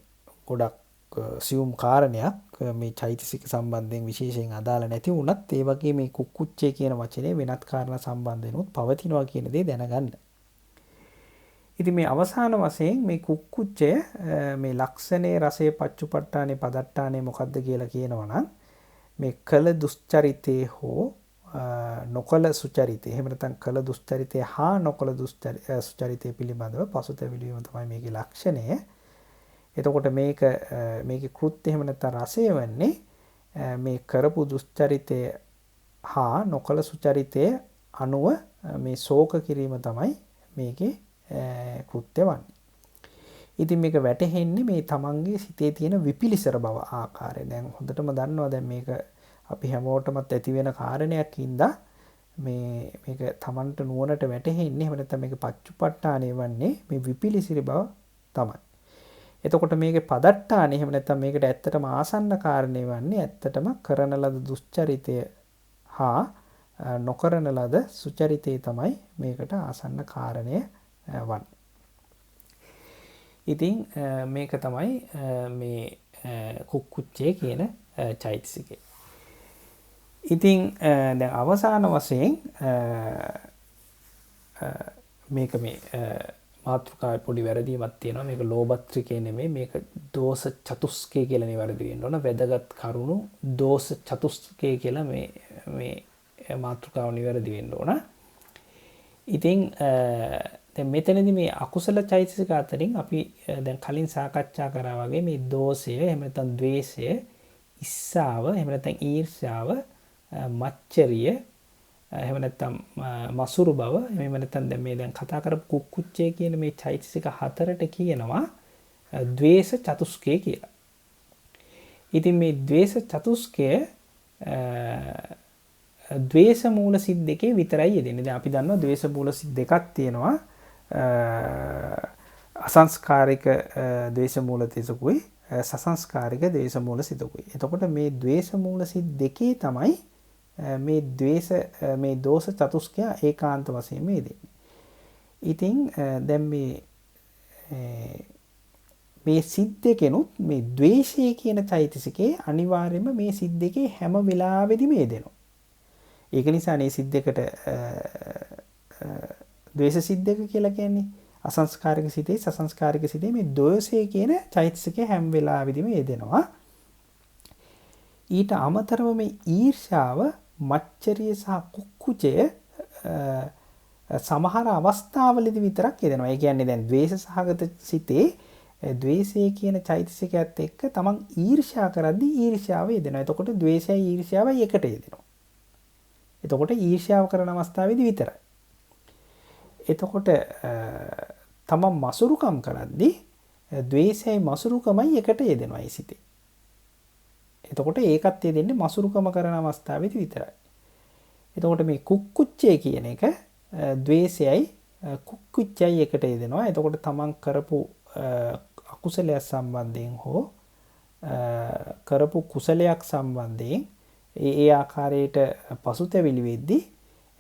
ගොඩක් සියුම් කාරණයක් මේ චෛතසික සම්බන්ධයෙන් විශේෂයෙන් අදාළ නැති වුණත් ඒ වගේ මේ කුක්කුච්චේ කියන වචනේ වෙනත් කාරණා සම්බන්ධෙනුත් පවතිනවා කියන දේ දැනගන්න. ඉතින් මේ අවසාන වශයෙන් මේ කුක්කුච්චය මේ ලක්ෂණේ රසයේ පච්චුපට්ඨානේ පදට්ඨානේ මොකද්ද කියලා කියනවා නම් මේ කළ දුස්චරිතේ හෝ නොකළ සුචරිතේ, එහෙම නැත්නම් කළ දුස්චරිතේ හා නොකළ සුචරිතේ පිළිබඳව පසුතැවිලීම තමයි මේකේ ලක්ෂණය. එතකොට මේකේ කෘත්‍ය එහෙම නැත්නම් රසය වෙන්නේ මේ කරපු දුස්චරිතය හා නොකළ සුචරිතය අනුව මේ ශෝක කිරීම තමයි මේකේ කෘත්‍ය වන්නේ. ඉතින් මේක වැටහෙන්නේ මේ තමන්ගේ සිතේ තියෙන විපිලිසර බව ආකාරය. දැන් හොඳටම දන්නවා දැන් මේක අපි හැමෝටමත් ඇති වෙන කාරණයක් හින්දා මේක තමන්ට නුවණට වැටහෙන්නේ. එහෙම නැත්නම් මේක පච්චුපට්ඨානේ වන්නේ මේ විපිලිසිරි බව තමයි. එතකොට මේකේ පදට්ඨානේ එහෙම නැත්නම් මේකට ඇත්තටම ආසන්න කාරණේ වන්නේ ඇත්තටම කරන ලද දුස්චරිතය හා නොකරන ලද සුචරිතය තමයි මේකට ආසන්න කාරණය වන්නේ. ඉතින් මේක තමයි මේ කුක්කුච්චේ කියන චෛතසිකය. ඉතින් දැන් අවසාන වශයෙන් මේක මේ මාතෘකාවේ පොඩි වැරදීමක් තියෙනවා. මේක ලෝභත්‍රිකේ නෙමෙයි. මේක දෝෂ චතුස්කය කියලා නිවැරදි වෙන්න ඕන. වැදගත් කරුණු දෝෂ චතුස්කය කියලා මේ මාතෘකාව නිවැරදි වෙන්න ඕන. ඉතින් දැන් මෙතනදී මේ අකුසල චෛතසික අතරින් අපි දැන් කලින් සාකච්ඡා කරා වගේ මේ දෝෂය, එහෙම නැත්නම් ද්වේෂය, ඉස්සාව, එහෙම නැත්නම් ඊර්ෂ්‍යාව, මච්චරිය, එහෙම නැත්නම් මසුරු බව, එහෙම නැත්නම් දැන් මේ දැන් කතා කරපු කුක්කුච්චය කියන මේ චෛතසික හතරට කියනවා ද්වේෂ චතුස්කය කියලා. ඉතින් මේ ද්වේෂ චතුස්කය ද්වේෂ මූල සිත් දෙකේ විතරයි යෙදෙන්නේ. දැන් අපි දන්නවා ද්වේෂ මූල සිත් දෙකක් තියෙනවා. අසංස්කාරික ද්වේෂ මූල සිතකුයි සසංස්කාරික ද්වේෂ මූල සිතකුයි. එතකොට මේ ද්වේෂ මූල සිත් දෙකේ තමයි මේ දෝෂ චතුස්කය ඒකාන්ත වශයෙන් මේ දෙන්නේ. ඉතින් දැන් මේ සිත් දෙකෙනුත් මේ ද්වේෂය කියන චෛතසිකේ අනිවාර්යයෙන්ම මේ සිත් දෙකේ හැම වෙලාවෙදිම යෙදෙනවා. ඒක නිසා මේ සිත් දෙකට ද්වේෂ සිත් දෙක කියලා කියන්නේ අසංස්කාරික සිතේ සසංස්කාරික සිතේ මේ ද්වේෂය කියන චෛතසිකේ හැම වෙලාවෙදිම යෙදෙනවා. ඊට අමතරව මේ ඊර්ෂාව, මච්චරිය සහ කුක්කුචය සමහර අවස්ථාවලදී විතරක් යෙදෙනවා. ඒ කියන්නේ දැන් ද්වේෂ සහගත සිතේ ද්වේෂය කියන චෛතසිකයත් එක්ක තමන් ඊර්ෂ්‍යා කරද්දී ඊර්ෂ්‍යාව යෙදෙනවා. එතකොට ද්වේෂයයි ඊර්ෂ්‍යාවයි එකට යෙදෙනවා. එතකොට ඊර්ෂ්‍යාව කරන අවස්ථාවේදී විතරයි. එතකොට තමන් මසුරුකම් කරද්දී ද්වේෂයයි මසුරුකමයි එකට යෙදෙනවා ඒ සිතේ. එතකොට ඒකත් යෙදෙන්නේ මසුරුකම කරන අවස්ථාවේදී විතරයි. එතකොට මේ කුක්කුච්චය කියන එක ද්වේෂයයි කුක්කුච්චයයි එකට යෙදෙනවා. එතකොට තමන් කරපු අකුසලයක් සම්බන්ධයෙන් හෝ කරපු කුසලයක් සම්බන්ධයෙන් ඒ ආකාරයට පසුතැවිලි වෙද්දී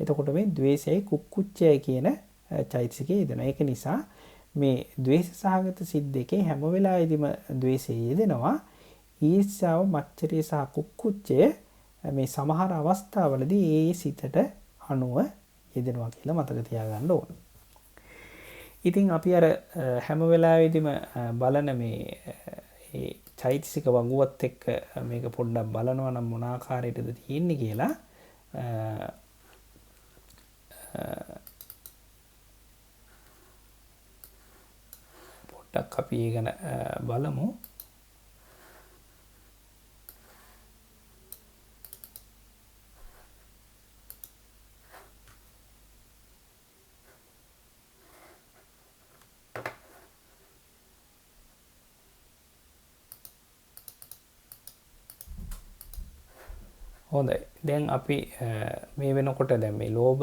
එතකොට මේ ද්වේෂයයි කුක්කුච්චයයි කියන චෛතසිකය යෙදෙනවා. ඒක නිසා මේ ද්වේෂ සහගත සිත් දෙකේ හැම වෙලාවෙදිම ද්වේෂය යෙදෙනවා. ඊර්ෂ්‍යාව, මච්චරිය සහ කුක්කුච්චය මේ සමහර අවස්ථාවලදී ඒ සිතට අනුව යෙදෙනවා කියලා මතක තියාගන්න ඕන. ඉතින් අපි අර හැම වෙලාවෙදිම බලන මේ චෛතසික වගුවත් එක්ක මේක පොඩ්ඩක් බලනවා නම් මොන ආකාරයටද තියෙන්නේ කියලා පොඩ්ඩක් අපි ඒ ගැන බලමු. හොඳයි. දැන් අපි මේ වෙනකොට දැන් මේ ලෝභ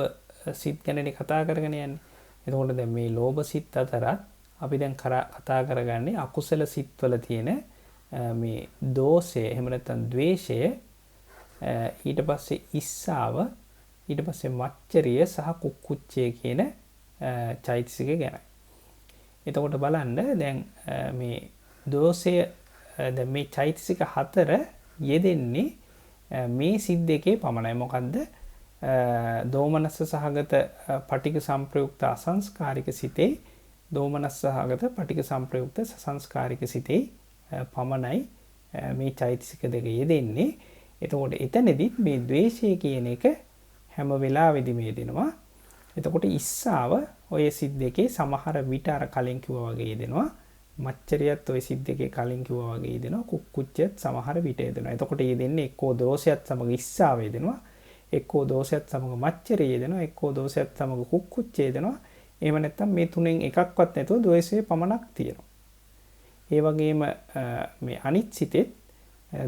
සිත් ගැනනේ කතා කරගෙන යන්නේ. එතකොට දැන් මේ ලෝභ සිත් අතරත් අපි දැන් කතා කරගන්නේ අකුසල සිත්වල තියෙන මේ දෝෂය, එහෙම නැත්නම් ද්වේෂය, ඊට පස්සේ ඉස්සාව, ඊට පස්සේ මච්චරිය සහ කුක්කුච්චය කියන චෛතසික ගැන. එතකොට බලන්න දැන් මේ දෝෂය දැන් මේ චෛතසික හතර යෙදෙන්නේ මේ සිත් දෙකේ පමණයි. මොකද්ද? දෝමනස්ස සහගත පටික සංප්‍රයුක්ත අසංස්කාරික සිතේ, දෝමනස්ස සහගත පටික සංප්‍රයුක්ත සසංස්කාරික සිතේ පමණයි මේ චෛතසික දෙක යෙදෙන්නේ. එතකොට එතනදිත් මේ ද්වේෂය කියන එක හැම වෙලාවෙදිම යෙදෙනවා. එතකොට ඉස්සාව ඔය සිත් දෙකේ සමහර විට අර කලින් කිව්වා වගේ යෙදෙනවා. මච්චරියත් ඔය සිත් දෙකේ කලින් කිව්වා වගේ යෙදෙනවා. කුක්කුච්චයත් සමහර විට යෙදෙනවා. එතකොට යෙදෙන්නේ එක්කෝ දෝෂයත් සමග ඉස්සාව යෙදෙනවා, එක්කෝ දෝෂයත් සමග මච්චරිය යෙදෙනවා, එක්කෝ දෝෂයත් සමග කුක්කුච්චය යෙදෙනවා. එහෙම නැත්නම් මේ තුනෙන් එකක්වත් නැතුව ද්වේෂය පමණක් තියෙනවා. ඒ වගේම මේ අනිත් සිතෙත්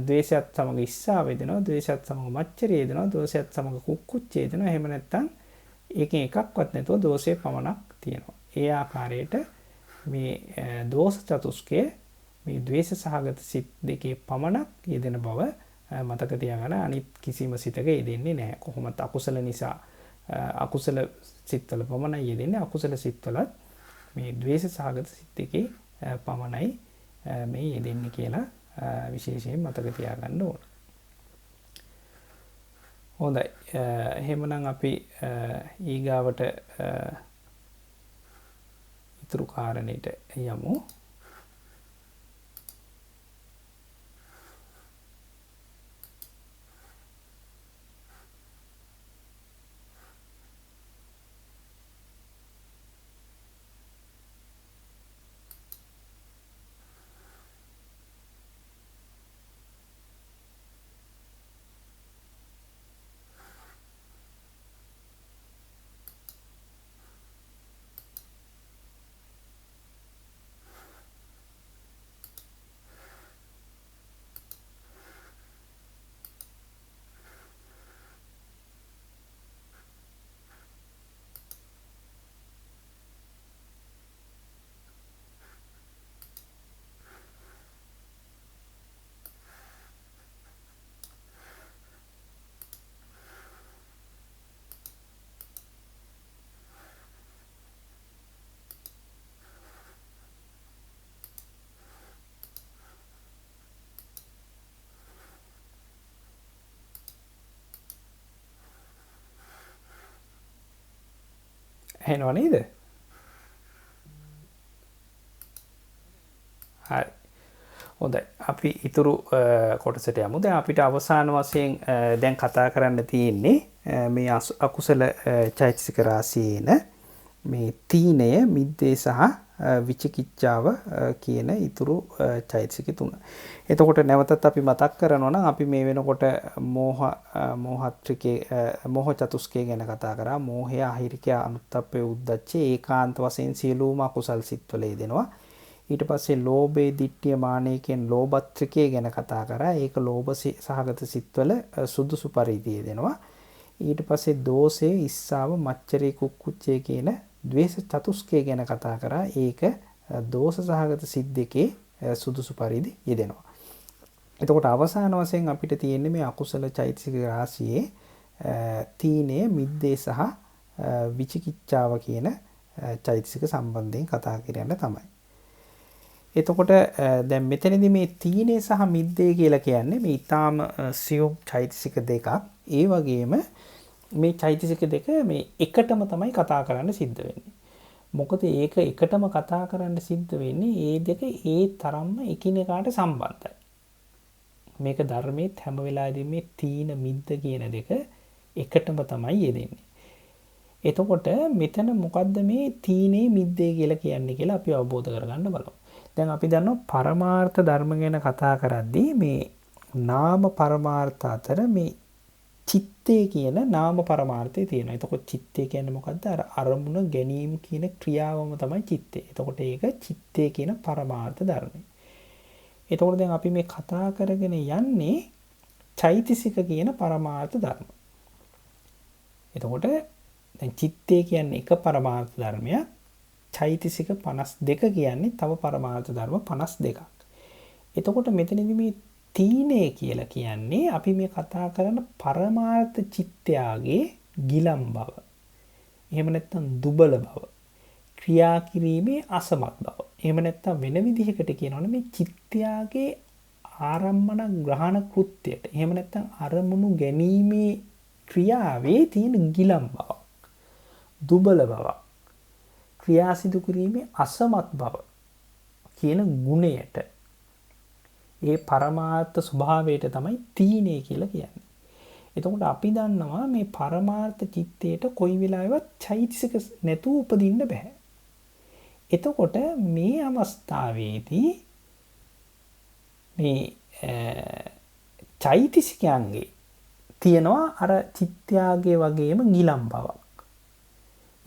ද්වේෂයත් සමග ඉස්සාව යෙදෙනවා, ද්වේෂයත් සමග මච්චරිය යෙදෙනවා, දෝෂයත් සමග කුක්කුච්චය යෙදෙනවා. එහෙම නැත්නම් ඒකෙන් එකක්වත් නැතුව දෝෂය පමණක් තියෙනවා. ඒ ආකාරයට මේ දෝෂ චතුස්කය මේ ද්වේෂ සහගත සිත් දෙකේ පමණක් යෙදෙන බව මතක තියාගන්න. අනිත් කිසිම සිතක යෙදෙන්නේ නැහැ. කොහොමත් අකුසල නිසා අකුසල සිත්වල පමණයි යෙදෙන්නේ. අකුසල සිත්වලත් මේ ද්වේෂ සහගත සිත් දෙකේ පමණයි මේ යෙදෙන්නේ කියලා විශේෂයෙන් මතක තියාගන්න ඕන. හොඳයි. එහෙමනම් අපි ඊගාවට ඉතුරු කාරණේට යමු. ඇහෙනව නේද? හරි. හොඳයි. අපි ඉතුරු කොටසට යමු. දැන් අපිට අවසාන වශයෙන් දැන් කතා කරන්න තියෙන්නේ මේ අකුසල චෛතසික රාශියේන මේ තීනය, මිද්දේ සහ විචිකිච්ඡාව කියන ඉතුරු චෛතසික තුන. එතකොට නැවතත් අපි මතක් කරනවා නම් අපි මේ වෙනකොට මෝහ චතුස්කය ගැන කතා කරා. මෝහය, අහිරිකය, අනුත්ථප්පය, උද්ධච්චය ඒකාන්ත වශයෙන් සියලුම අකුසල් සිත්වල යෙදෙනවා. ඊට පස්සේ ලෝභය, ditthිය, මානය කියන ලෝභත්‍රිකය ගැන කතා කරා. ඒක ලෝභ සහගත සිත්වල සුදුසු පරිදි යෙදෙනවා. ඊට පස්සේ දෝෂය, ඉස්සාව, මච්චරේ, කුක්කුච්චය කියන ද්වේෂ චතුස්කය ගැන කතා කරා. ඒක දෝෂ සහගත සිත් දෙකේ සුදුසු පරිදි යෙදෙනවා. එතකොට අවසාන වශයෙන් අපිට තියෙන්නේ මේ අකුසල චෛතසික රාශියේ තීනය, මිද්දේ සහ විචිකිච්ඡාව කියන චෛතසික සම්බන්ධයෙන් කතා කරන්න තමයි. එතකොට දැන් මෙතනදී මේ තීනය සහ මිද්දේ කියලා කියන්නේ මේ ඊටාම සියුම් චෛතසික දෙකක්. ඒ වගේම මේ චෛතසික දෙක මේ එකටම තමයි කතා කරන්න සිද්ධ වෙන්නේ. මොකද ඒක එකටම කතා කරන්න සිද්ධ වෙන්නේ ඒ දෙක ඒ තරම්ම එකිනෙකාට සම්බන්ධයි. මේක ධර්මයේ හැම වෙලාවෙදී මේ තීන මිද්ද කියන දෙක එකටම තමයි යෙදෙන්නේ. එතකොට මෙතන මොකද්ද මේ තීනේ මිද්දේ කියලා කියන්නේ කියලා අපි අවබෝධ කරගන්න බලමු. දැන් අපි දන්නවා පරමාර්ථ ධර්ම ගැන කතා කරද්දී මේ නාම පරමාර්ථ අතර මේ චිත්තේ කියන නාම පරමාර්ථය තියෙනවා. එතකොට චිත්තේ කියන්නේ මොකද්ද? අරමුණ ගැනීම කියන ක්‍රියාවම තමයි චිත්තේ. එතකොට ඒක චිත්තේ කියන පරමාර්ථ ධර්මය. එතකොට දැන් අපි මේ කතා කරගෙන යන්නේ චෛතසික කියන පරමාර්ථ ධර්ම. එතකොට දැන් චිත්තේ කියන්නේ එක පරමාර්ථ ධර්මයක්. චෛතසික 52 කියන්නේ තව පරමාර්ථ ධර්ම 52ක්. එතකොට මෙතනදී මේ තීනේ කියලා කියන්නේ අපි මේ කතා කරන පරමාර්ථ චිත්තයාගේ ගිලම් බව. එහෙම නැත්නම් දුබල බව. ක්‍රියා කිරීමේ අසමත් බව. එහෙම නැත්නම් වෙන විදිහකට කියනවනේ මේ චිත්තයාගේ ආරම්මන ග්‍රහණ කෘත්‍යයට. එහෙම නැත්නම් අරමුණු ගැනීමේ ක්‍රියාවේ තියෙන ගිලම් බව. දුබල බව. ක්‍රියා සිදු කිරීමේ අසමත් බව කියන ගුණයට ඒ පරමාර්ථ ස්වභාවයට තමයි තීනේ කියලා කියන්නේ. එතකොට අපි දන්නවා මේ පරමාර්ථ චිත්තයට කොයි වෙලාවෙවත් චෛතසික නැතුව උපදින්න බෑ. එතකොට මේ අවස්ථාවේදී මේ චෛතසිකයන්ගේ තියෙනවා අර චිත්තයාගේ වගේම ගිලම් බවක්.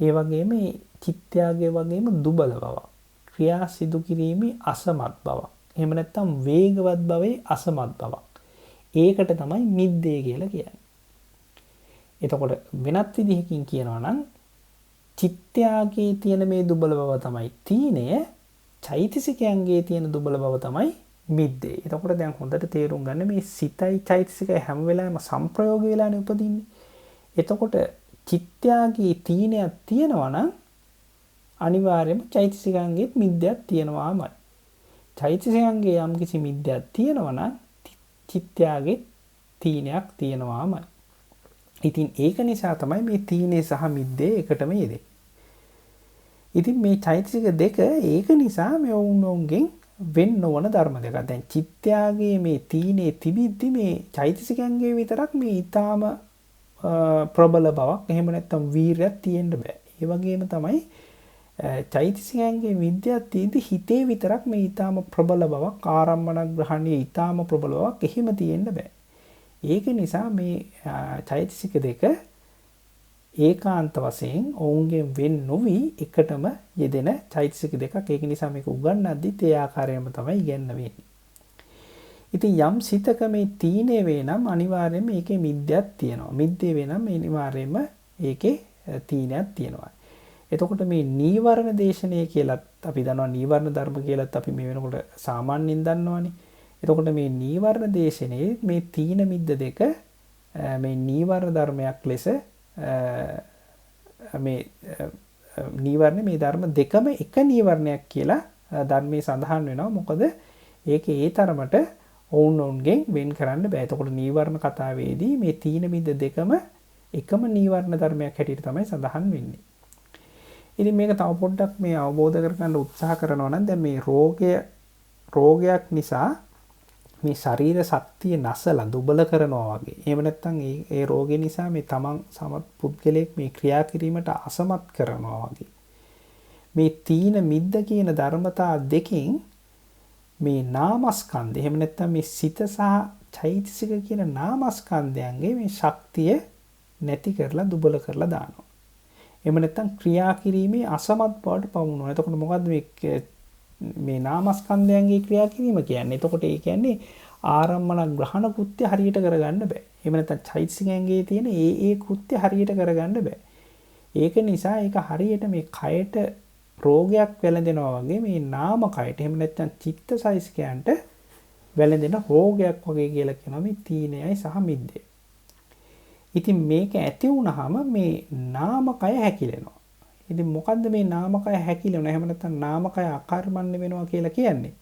ඒ වගේම චිත්තයාගේ වගේම දුබල බවක්. ක්‍රියා සිදු කිරීමේ අසමත් බවක්. එහෙම නැත්නම් වේගවත් භවයේ අසමත් බවක්. ඒකට තමයි මිද්දේ කියලා කියන්නේ. එතකොට වෙනත් විදිහකින් කියනවා නම් චිත්තයාගේ තියෙන මේ දුබල බව තමයි තීනය, චෛතසිකයන්ගේ තියෙන දුබල බව තමයි මිද්දේ. එතකොට දැන් හොඳට තේරුම් ගන්න මේ සිතයි චෛතසිකයි හැම වෙලාවෙම සංප්‍රයෝග වෙලානේ උපදින්නේ. එතකොට චිත්තයාගේ තීනයක් තියෙනවා නම් අනිවාර්යයෙන්ම චෛතසිකයන්ගේත් මිද්දයක් තියෙනවාමයි. චෛතසිකයන්ගේ යම් කිසි මිද්දයක් තියෙනවා නම් චිත්තයාගේ තීනයක් තියෙනවාමයි. ඉතින් ඒක නිසා තමයි මේ තීනේ සහ මිද්දේ එකටම යෙදෙන්නේ. ඉතින් මේ චෛතසික දෙක ඒක නිසා මේ ඔවුන්ගෙන් වෙන් නොවන ධර්ම දෙකක්. දැන් චිත්තයාගේ මේ තීනේ තිබිද්දි මේ චෛතසිකයන්ගේ විතරක් මේ ඊටාම ප්‍රබල බවක් එහෙම නැත්නම් වීරයක් තියෙන්න බෑ. ඒ වගේම තමයි චෛතසිකයන්ගේ විද්‍යාව තියෙද්දි හිතේ විතරක් මේ ඊටාම ප්‍රබල බවක් ආරම්මන ග්‍රහණයේ ඊටාම ප්‍රබල බවක් එහෙම තියෙන්න බෑ. ඒක නිසා මේ චෛතසික දෙක ඒකාන්ත වශයෙන් ඔවුන්ගෙන් වෙන් නොවි එකටම යෙදෙන චෛතසික දෙකක්. ඒක නිසා මේක උගන්වද්දිත් ඒ ආකාරයෙන්ම තමයි ඉගෙනවෙන්නේ. ඉතින් යම් සිතක මේ තීනේ වේ නම් අනිවාර්යයෙන්ම ඒකේ මිද්දයක් තියෙනවා. මිද්දේ වේ නම් අනිවාර්යයෙන්ම ඒකේ තීනයක් තියෙනවා. එතකොට මේ නීවරණ දේශනය කියලත් අපි දන්නවා නීවරණ ධර්ම කියලත් අපි මේ වෙනකොට සාමාන්‍යයෙන් දන්නවනේ. එතකොට මේ නීවරණ දේශනේ මේ තීන මිද්ද දෙක මේ නීවරණ ධර්මයක් ලෙස මේ නීවරණ මේ ධර්ම දෙකම එක නීවරණයක් කියලා ධර්මයේ සඳහන් වෙනවා. මොකද ඒක ඒ තරමට ඔවුන්ගෙන් වෙන් කරන්න බෑ. එතකොට නීවරණ කතාවේදී මේ තීන මිද්ද දෙකම එකම නීවරණ ධර්මයක් හැටියට තමයි සඳහන් වෙන්නේ. ඉතින් මේක තව පොඩ්ඩක් මේ අවබෝධ කරගන්න උත්සාහ කරනවා නම් දැන් මේ රෝගයක් නිසා මේ ශරීර ශක්තිය නැසලා දුබල කරනවා වගේ. එහෙම නැත්නම් ඒ රෝගේ නිසා මේ තමන් සමත් පුද්ගලයෙක් මේ ක්‍රියා කිරීමට අසමත් කරනවා වගේ. මේ තීන මිද්ද කියන ධර්මතා දෙකෙන් මේ නාමස්කන්ධ එහෙම නැත්නම් මේ සිත සහ චෛතසික කියන නාමස්කන්ධයන්ගේ මේ ශක්තිය නැති කරලා දුබල කරලා දානවා. එහෙම නැත්නම් ක්‍රියා කිරීමේ අසමත් බවට පමුණුනවා. එතකොට මොකද්ද මේ නාමස්කන්ධයන්ගේ ක්‍රියා කිරීම කියන්නේ? එතකොට ඒ කියන්නේ ආරම්මන ග්‍රහණ කෘත්‍ය හරියට කරගන්න බෑ. එහෙම නැත්නම් චෛතසිකයන්ගේ තියෙන ඒ කෘත්‍ය හරියට කරගන්න බෑ. ඒක නිසා ඒක හරියට මේ කයට රෝගයක් වැළඳෙනවා වගේ මේ නාම කයට එහෙම නැත්නම් චිත්තසයිස්කයන්ට වැළඳෙන රෝගයක් වගේ කියලා කියනවා මේ තීනයයි සහ මිද්දේ. ඉතින් මේක ඇති වුනහම මේ නාමකය හැකිලෙනවා. ඉතින් මොකද්ද මේ නාමකය හැකිලෙනවා? එහෙම නැත්නම් නාමකය අකර්මණ්‍ය වෙනවා කියලා කියන්නේ?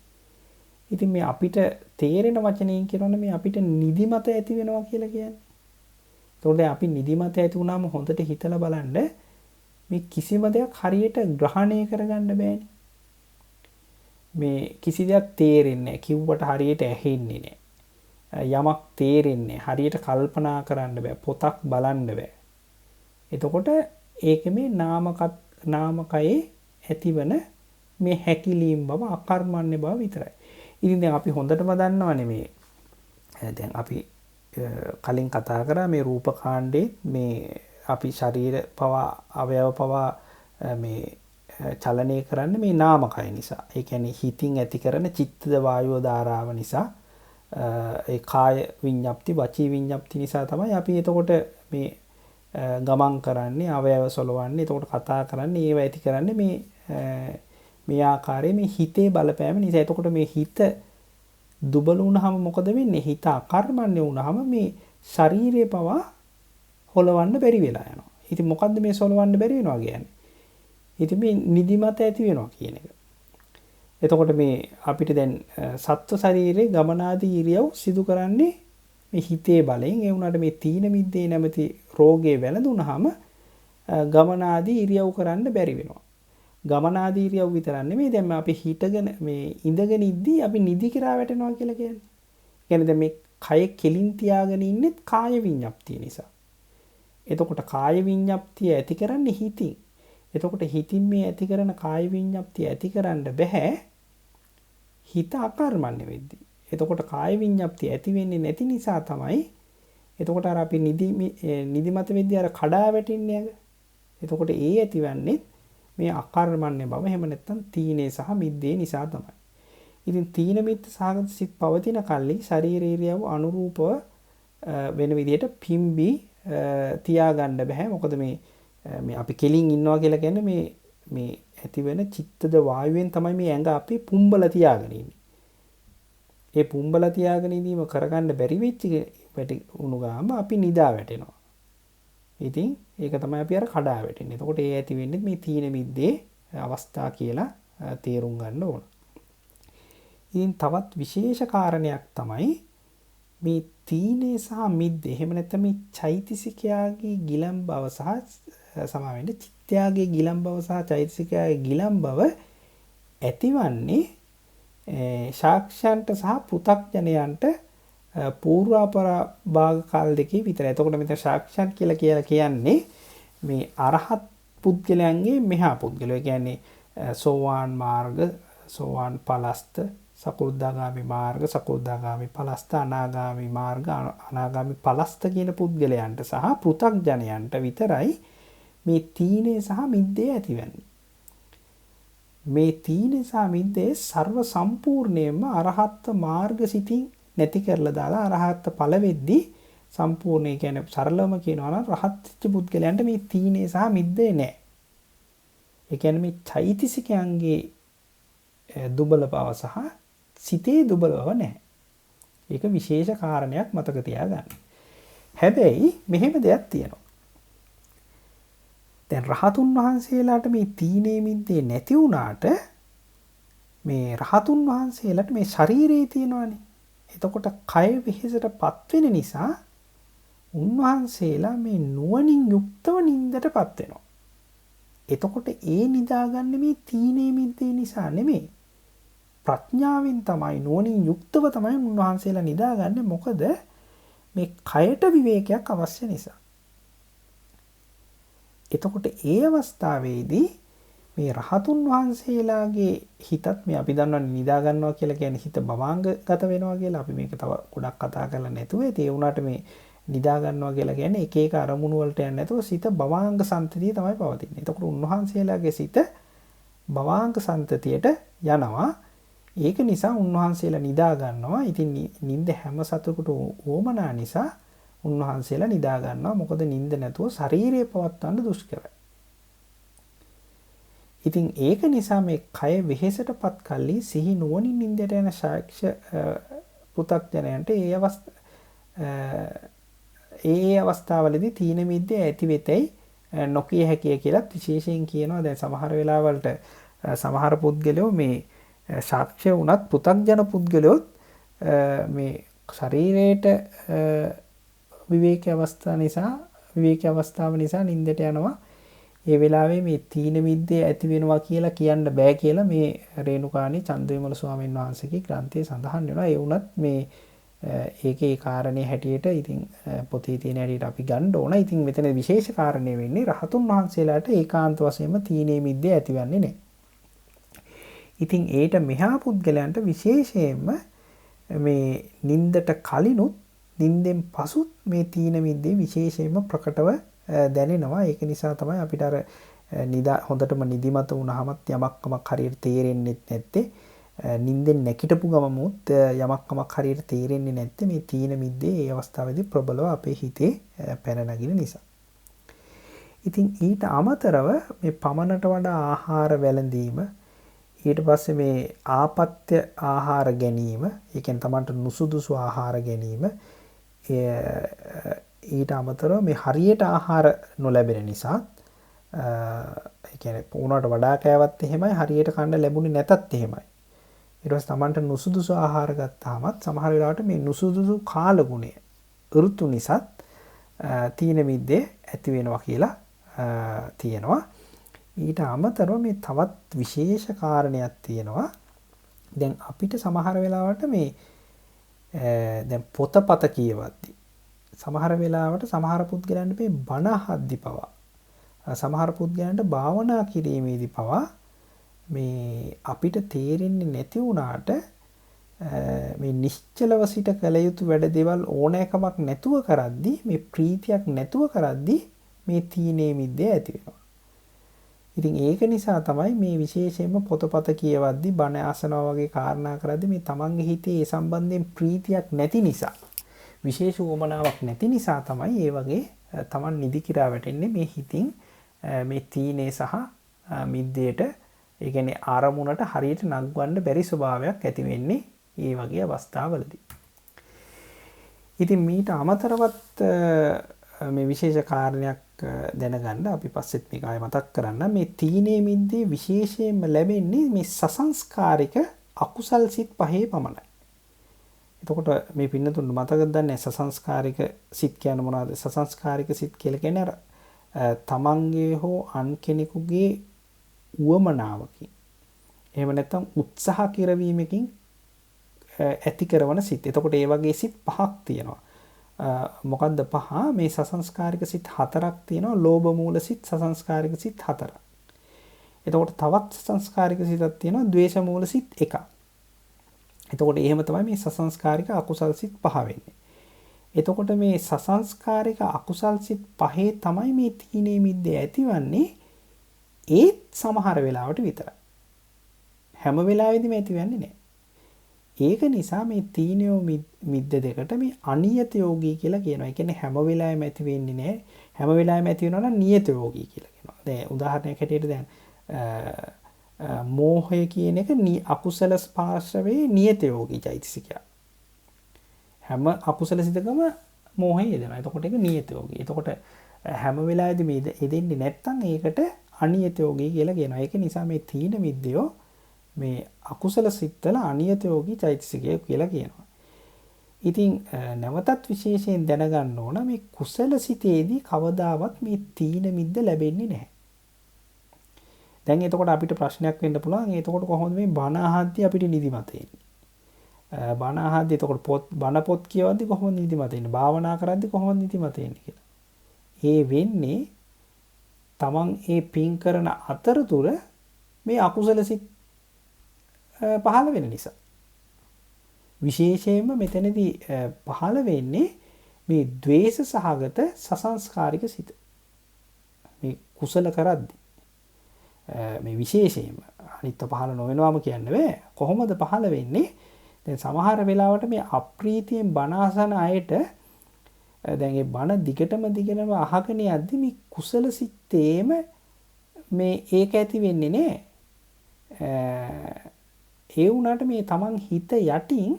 ඉතින් මේ අපිට තේරෙන වචනයෙන් කියනවනේ මේ අපිට නිදිමත ඇති වෙනවා කියලා කියන්නේ. ඒතකොට අපි නිදිමත ඇති වුනහම හොඳට හිතලා බලන්න මේ කිසිම දෙයක් හරියට ග්‍රහණය කරගන්න බෑනේ. මේ කිසි දෙයක් තේරෙන්නේ නැහැ. කිව්වට හරියට ඇහෙන්නේ නැහැ. යමක් තේරෙන්නේ හරියට කල්පනා කරන්න බෑ. පොතක් බලන්න බෑ. එතකොට ඒක මේ නාමකයේ ඇතිවන මේ හැකිලීම් බව අකර්මණ්‍ය බව විතරයි. ඉතින් දැන් අපි හොඳටම දන්නවනේ මේ දැන් අපි කලින් කතා කරා මේ රූපකාණ්ඩේ මේ අපි ශරීර පවා අවයව පවා මේ චලනය කරන්නේ මේ නාමකය නිසා. ඒ කියන්නේ හිතින් ඇති කරන චිත්තද වායුව ධාරාව නිසා ඒ කාය විඤ්ඤාප්ති වචී විඤ්ඤාප්ති නිසා තමයි අපි එතකොට මේ ගමන් කරන්නේ අවයව සොලවන්නේ එතකොට කතා කරන්නේ ඒව ඇති කරන්නේ මේ ආකාරයේ මේ හිතේ බලපෑම නිසා. එතකොට මේ හිත දුබල වුණාම මොකද වෙන්නේ? හිත අකර්මණ්‍ය වුණාම මේ ශරීරය පවා හොලවන්න බැරි වෙලා යනවා. ඉතින් මොකද්ද මේ සොලවන්න බැරි වෙනවා කියන්නේ? ඉතින් මේ නිදිමත ඇති වෙනවා කියන එක. එතකොට මේ අපිට දැන් සත්ව ශරීරයේ ගමනාදී ඉරියව් සිදු කරන්නේ මේ හිතේ බලයෙන්. ඒ වුණාට මේ තීන මිද්දේ නැමැති රෝගේ වැළඳුනහම ගමනාදී ඉරියව් කරන්න බැරි වෙනවා. ගමනාදී ඉරියව් විතරක් නෙමෙයි දැන් අපි හිටගෙන මේ ඉඳගෙන ඉද්දී අපි නිදි කිරා වැටෙනවා කියලා කියන්නේ. කියන්නේ දැන් මේ කය කෙලින් තියාගෙන ඉන්නෙත් කාය විඤ්ඤාප්තිය නිසා. එතකොට කාය විඤ්ඤාප්තිය ඇති කරන්නේ හිතින්. එතකොට හිතින් මේ ඇති කරන කාය විඤ්ඤාප්තිය ඇති කරන්න බෑ හිත අකර්මණ්‍ය වෙද්දී. එතකොට කාය විඤ්ඤාප්තිය ඇති වෙන්නේ නැති නිසා තමයි එතකොට අර අපි නිදිමත වෙද්දී අර කඩා වැටෙන්නේ. එතකොට ඒ ඇතිවන්නේ මේ අකර්මණ්‍ය බව එහෙම නැත්නම් තීනේ සහ මිද්දේ නිසා තමයි. ඉතින් තීන මිද්ද සහගත සිත් පවතින කල්ලි ශරීරයේ ඉරියව් අනුරූපව වෙන විදිහට පිම්බි තියාගන්න බෑ. මොකද මේ අපි කෙලින් ඉන්නවා කියලා කියන්නේ මේ ඇති වෙන චිත්තද වායුවෙන් තමයි මේ ඇඟ අපි පුම්බලා තියාගෙන ඉන්නේ. ඒ පුම්බලා තියාගෙන ඉඳීම කරගන්න බැරි වෙච්ච වුණු ගාම අපි නිදා වැටෙනවා. ඉතින් ඒක තමයි අපි අර කඩා වැටෙන්නේ. එතකොට ඒ ඇති වෙන්නේ මේ තීන මිද්දේ අවස්ථා කියලා තේරුම් ගන්න ඕන. ඉතින් තවත් විශේෂ කාරණයක් තමයි මේ තීනේ සහ මිද්දේ එහෙම නැත්නම් මේ චෛතසිකයාගේ ගිලන් බව සහ සමාවෙන්න චිත්තයාගේ ගිලන් බව සහ චෛතසිකයාගේ ගිලන් බව ඇතිවන්නේ සාක්ෂයන්ට සහ පෘථග්ජනයන්ට පූර්වාපරභාග කාල දෙකේ විතරයි. එතකොට මෙතන සාක්ෂයන් කියලා කියන්නේ මේ අරහත් පුද්ගලයන්ගේ මෙහා පුද්ගලයෝ. කියන්නේ සෝවාන් මාර්ග, සෝවාන් පලස්ත, සකෘදාගාමි මාර්ග, සකෘදාගාමි පලස්ත, අනාගාමි මාර්ග, අනාගාමි පලස්ත කියන පුද්ගලයන්ට සහ පෘථග්ජනයන්ට විතරයි මේ තීනේ සහ මිද්දේ ඇතිවන්නේ. මේ තීනේ සහ මිද්දේ ਸਰව සම්පූර්ණයෙන්ම අරහත් මාර්ග සිතින් නැති කරලා දාලා අරහත් ඵල වෙද්දී සම්පූර්ණ කියන්නේ සරලවම කියනවා නම් රහත් වෙච්ච පුද්ගලයන්ට මේ තීනේ සහ මිද්දේ නැහැ. ඒ කියන්නේ මේ චෛතසිකයන්ගේ දුබල බව සහ සිතේ දුබල බව නැහැ. ඒක විශේෂ කාරණයක් මතක තියාගන්න. හැබැයි මෙහෙම දෙයක් තියෙනවා. දැන් රහතුන් වහන්සේලාට මේ තීනේ මිද්දේ නැති වුණාට මේ රහතුන් වහන්සේලාට මේ ශරීරේ තියෙනවානේ. එතකොට කය වෙහෙසටපත් වෙන නිසා උන්වහන්සේලා මේ නුවණින් යුක්තව නින්දටපත් වෙනවා. එතකොට ඒ නිදාගන්නේ මේ තීනේ මිද්දේ නිසා නෙමෙයි. ප්‍රඥාවෙන් තමයි නුවණින් යුක්තව තමයි උන්වහන්සේලා නිදාගන්නේ. මොකද මේ කයට විවේකයක් අවශ්‍ය නිසා. එතකොට ඒ අවස්ථාවේදී මේ රහතුන් වහන්සේලාගේ හිතත් මේ අපි දන්නවනේ නිදා ගන්නවා කියලා කියන්නේ හිත භවාංගගත වෙනවා කියලා. අපි මේක තව ගොඩක් කතා කරලා නැතුව ඒ වුණාට මේ නිදා ගන්නවා කියලා කියන්නේ එක එක අරමුණු වලට යන්නේ නැතුව සිත භවාංග සංතතිය තමයි පවතින්නේ. එතකොට උන්වහන්සේලාගේ සිත භවාංග සංතතියට යනවා. ඒක නිසා උන්වහන්සේලා නිදා ගන්නවා. ඉතින් නිින්ද හැම සතුකට ඕමනා නිසා උන්වහන්සේලා නිදා ගන්නවා. මොකද නිින්ද නැතුව ශරීරය පවත්වන්න දුෂ්කරයි. ඉතින් ඒක නිසා මේ කය වෙහෙසටපත් කල්ලි සිහි නුවණින් නිින්දට යන ශාක්ෂ පෘථග්ජනයන්ට ඒ අවස්ථාවලදී තීන මිද්දේ ඇති වෙතයි නොකිය හැකිය කියලා විශේෂයෙන් කියනවා. දැන් සමහර වෙලාවලට සමහර පුද්ගලයෝ මේ ශාක්ෂය වුණත් පෘථග්ජන පුද්ගලයොත් මේ ශරීරයට විවේක අවස්ථාව නිසා නිින්දට යනවා. ඒ වෙලාවේ මේ තීන මිද්දේ ඇති වෙනවා කියලා කියන්න බෑ කියලා මේ රේණුකාණී චන්දවිමල ස්වාමීන් වහන්සේගේ ග්‍රන්ථයේ සඳහන් වෙනවා. ඒ වුණත් මේ ඒකේ කාරණේ හැටියට ඉතින් පොතේ තියෙන හැටියට අපි ගන්න ඕන. ඉතින් මෙතන විශේෂ කාරණේ වෙන්නේ රහතුන් වහන්සේලාට ඒකාන්ත වශයෙන්ම තීනේ මිද්දේ ඇතිවන්නේ නැහැ. ඉතින් ඒට මෙහා පුද්ගලයන්ට විශේෂයෙන්ම මේ නින්දට කලිනුත් නින්දෙන් පසුත් මේ තීන මිද්දේ විශේෂයෙන්ම ප්‍රකටව දැනෙනවා. ඒක නිසා තමයි අපිට අර හොඳටම නිදිමත වුණාමත් යමක්කමක් හරියට තේරෙන්නේ නැත්තේ. නිින්දෙන් නැගිටපු ගමමුත් යමක්කමක් හරියට තේරෙන්නේ නැත්තේ මේ තීන මිද්දේ ඒ අවස්ථාවේදී ප්‍රබලව අපේ හිතේ පැන නගින නිසා. ඉතින් ඊට අමතරව මේ පමණට වඩා ආහාර වැළඳීම, ඊට පස්සේ මේ ආපත්‍ය ආහාර ගැනීම, ඒ කියන්නේ තමන්ට නුසුදුසු ආහාර ගැනීම, ඊට අමතරව මේ හරියට ආහාර නොලැබෙන නිසා ඒ කියන්නේ උණට වඩා කෑවත් එහෙමයි, හරියට කන්න ලැබුණේ නැතත් එහෙමයි. ඊට පස්සේ තමන්ට නුසුදුසු ආහාර ගත්තාමත් සමහර වෙලාවට මේ නුසුදුසු කාලගුණය ඍතු නිසාත් තීන මිද්දේ ඇති වෙනවා කියලා තියෙනවා. ඊට අමතරව මේ තවත් විශේෂ කාරණයක් තියෙනවා. දැන් අපිට සමහර වෙලාවට මේ දැන් පොතපත කියවද්දි සමහර වෙලාවට සමහර පුද්ගලයන්ට මේ බණ අහද්දි පවා සමහර පුද්ගලයන්ට භාවනා කිරීමේදී පවා මේ අපිට තේරෙන්නේ නැති වුණාට මේ නිශ්චලව සිට කළ යුතු වැඩ දේවල් ඕනෑකමක් නැතුව කරද්දි, මේ ප්‍රීතියක් නැතුව කරද්දි මේ තීනේ මිද්දේ ඇති වෙනවා. ඉතින් ඒක නිසා තමයි මේ විශේෂයෙන්ම පොතපත කියවද්දි බණ අසනවා වගේ කාරණා කරද්දි මේ තමන්ගේ හිතේ ඒ සම්බන්ධයෙන් ප්‍රීතියක් නැති නිසා, විශේෂ උවමනාවක් නැති නිසා තමයි ඒ වගේ තමන් නිදි කිරා වැටෙන්නේ. මේ හිතින් මේ තීනේ සහ මිද්දේට, ඒ කියන්නේ ආරමුණට හරියට නංවන්න බැරි ස්වභාවයක් ඇති වෙන්නේ මේ වගේ අවස්ථාවලදී. ඉතින් මීට අමතරවත් මේ විශේෂ කාරණයක් දැනගන්න අපි පස්සෙත් මේක ආයෙ මතක් කරන්න. මේ තීනේ මිද්දේ විශේෂයෙන්ම ලැබෙන්නේ මේ සසංස්කාරික අකුසල් සිත් පහේ පමණයි. එතකොට මේ පින්නතුන් මතකද දන්නේ සසංස්කාරික සිත් කියන්නේ මොනවද? සසංස්කාරික සිත් කියලා කියන්නේ අර තමන්ගේ හෝ අන් කෙනෙකුගේ උවමනාවකින් එහෙම නැත්නම් උත්සාහ කිරවීමකින් ඇති කරන සිත්. එතකොට ඒ වගේ සිත් පහක් තියෙනවා. මොකද්ද පහ? මේ සසංස්කාරික සිත් හතරක් තියෙනවා. ලෝභ මූල සිත්, සසංස්කාරික සිත් හතරක්. එතකොට තවත් සසංස්කාරික සිතක් තියෙනවා. ද්වේෂ මූල සිත් එකක්. එතකොට එහෙම තමයි මේ සසංස්කාරික අකුසල් සිත් පහ වෙන්නේ. එතකොට මේ සසංස්කාරික අකුසල් සිත් පහේ තමයි මේ තීනේ මිද්දේ ඇතිවන්නේ. ඒත් සමහර වෙලාවට විතරයි. හැම වෙලාවෙදිම ඇති වෙන්නේ නැහැ. ඒක නිසා මේ තීනයෝ මිද්ද දෙකට මේ අනියත යෝගී කියලා කියනවා. ඒ කියන්නේ හැම වෙලාවෙම ඇති වෙන්නේ නැහැ. හැම වෙලාවෙම ඇති වෙනවා නම් නියත යෝගී කියලා කියනවා. දැන් උදාහරණයක් හැටියට දැන් මෝහය කියන එක අකුසල ස්පාර්ශවේ නියත යෝගී චෛතසිකය. හැම අකුසල සිතකම මෝහය යෙදෙනවා. එතකොට ඒක නියත යෝගී. එතකොට හැම වෙලාවෙදිම යෙදෙන්නේ නැත්නම් ඒකට අනියත යෝගී කියලා කියනවා. ඒක නිසා මේ තීන මිද්දයෝ මේ අකුසල සිත්වල අනියත යෝගී චෛතසිකය කියලා කියනවා. ඉතින් නැවතත් විශේෂයෙන් දැනගන්න ඕන මේ කුසල සිතේදී කවදාවත් මේ තීන මිද්ද ලැබෙන්නේ නැහැ. දැන් එතකොට අපිට ප්‍රශ්නයක් වෙන්න පුළුවන්. එතකොට කොහොමද මේ බණ අහද්දී අපිට නිදිමත එන්නේ? බණ අහද්දී එතකොට බණ පොත් කියවද්දී කොහොමද නිදිමත එන්නේ? භාවනා කරද්දී කොහොමද නිදිමත එන්නේ කියලා. ඒ වෙන්නේ තමන් ඒ පින් කරන අතරතුර මේ අකුසල සිත් පහළ වෙන නිසා. විශේෂයෙන්ම මෙතනදී පහළ වෙන්නේ මේ ද්වේෂ සහගත සසංස්කාරික සිත. මේ කුසල කරද්දී මේ විශේෂයෙන්ම අනිත් පහළ නොවෙනවම කියන්න බෑ. කොහොමද පහළ වෙන්නේ? දැන් සමහර වෙලාවට මේ අප්‍රීතියෙන් බණ අසන අයට දැන් ඒ බණ දිගටම අහගෙන යද්දී මේ කුසල සිත්තේම මේ ඒක ඇති වෙන්නේ නෑ. ඒ වුණාට මේ තමන් හිත යටින්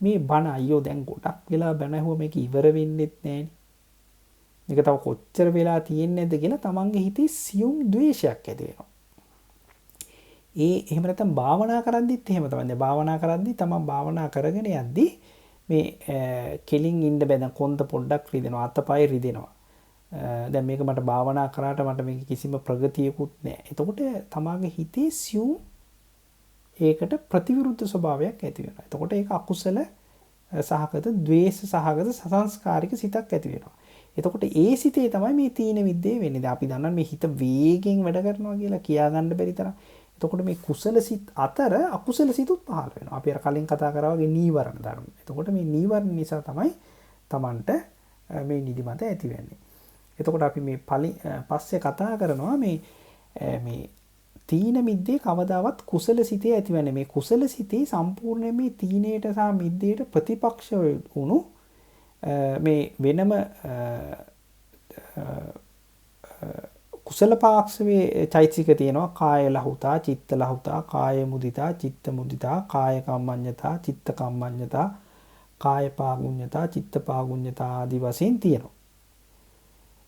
මේ බණ අයියෝ දැන් ගොඩක් වෙලා බණ ඇහුවා මේක ඉවර වෙන්නෙත් නෑනේ. මේක තව කොච්චර වෙලා තියෙන්නේ නැද්ද කියලා තමන්ගේ හිතේ සියුම් ද්වේෂයක් ඇති වෙනවා. එහෙම නැත්නම් භාවනා කරද්දිත් එහෙම තමයි. දැන් භාවනා කරද්දි තමන් භාවනා කරගෙන යද්දි මේ කෙලින් ඉන්න බෑ. දැන් කොන්ද පොඩ්ඩක් රිදෙනවා, අතපය රිදෙනවා. දැන් මේක මට භාවනා කරාට මට මේක කිසිම ප්‍රගතියකුත් නැහැ. එතකොට තමන්ගේ හිතේ සියුම් ඒකට ප්‍රතිවිරුද්ධ ස්වභාවයක් ඇති වෙනවා. එතකොට ඒක අකුසල සහගත, ද්වේෂ සහගත සසංස්කාරික සිතක් ඇති වෙනවා. එතකොට ඒ සිතේ තමයි මේ තීන විද්දේ වෙන්නේ. දැන් අපි දන්නවා මේ හිත වේගෙන් වැඩ කරනවා කියලා කියා ගන්න බැරි තරම්. එතකොට මේ කුසල සිත් අතර අකුසල සිතුත් පහළ වෙනවා. අපි අර කලින් කතා කරා වගේ නීවරණ ධර්ම. එතකොට මේ නීවරණ නිසා තමයි Tamanට මේ නිදිමත ඇති වෙන්නේ. එතකොට අපි මේ පස්සේ කතා කරනවා මේ තීන මිද්දේ කවදාවත් කුසල සිතේ ඇතිවන්නේ. මේ කුසල සිතේ සම්පූර්ණයෙන් මේ තීනයට සහ මිද්දේට ප්‍රතිපක්ෂ වුණු මේ වෙනම කුසල පාක්ෂවේ චෛතසික තියෙනවා. කාය ලහුතා, චිත්ත ලහුතා, කාය මුදිතා, චිත්ත මුදිතා, කාය කම්මඤ්ඤතා, චිත්ත කම්මඤ්ඤතා, කාය පාගුඤ්ඤතා, චිත්ත පාගුඤ්ඤතා ආදී වශයෙන් තියෙනවා.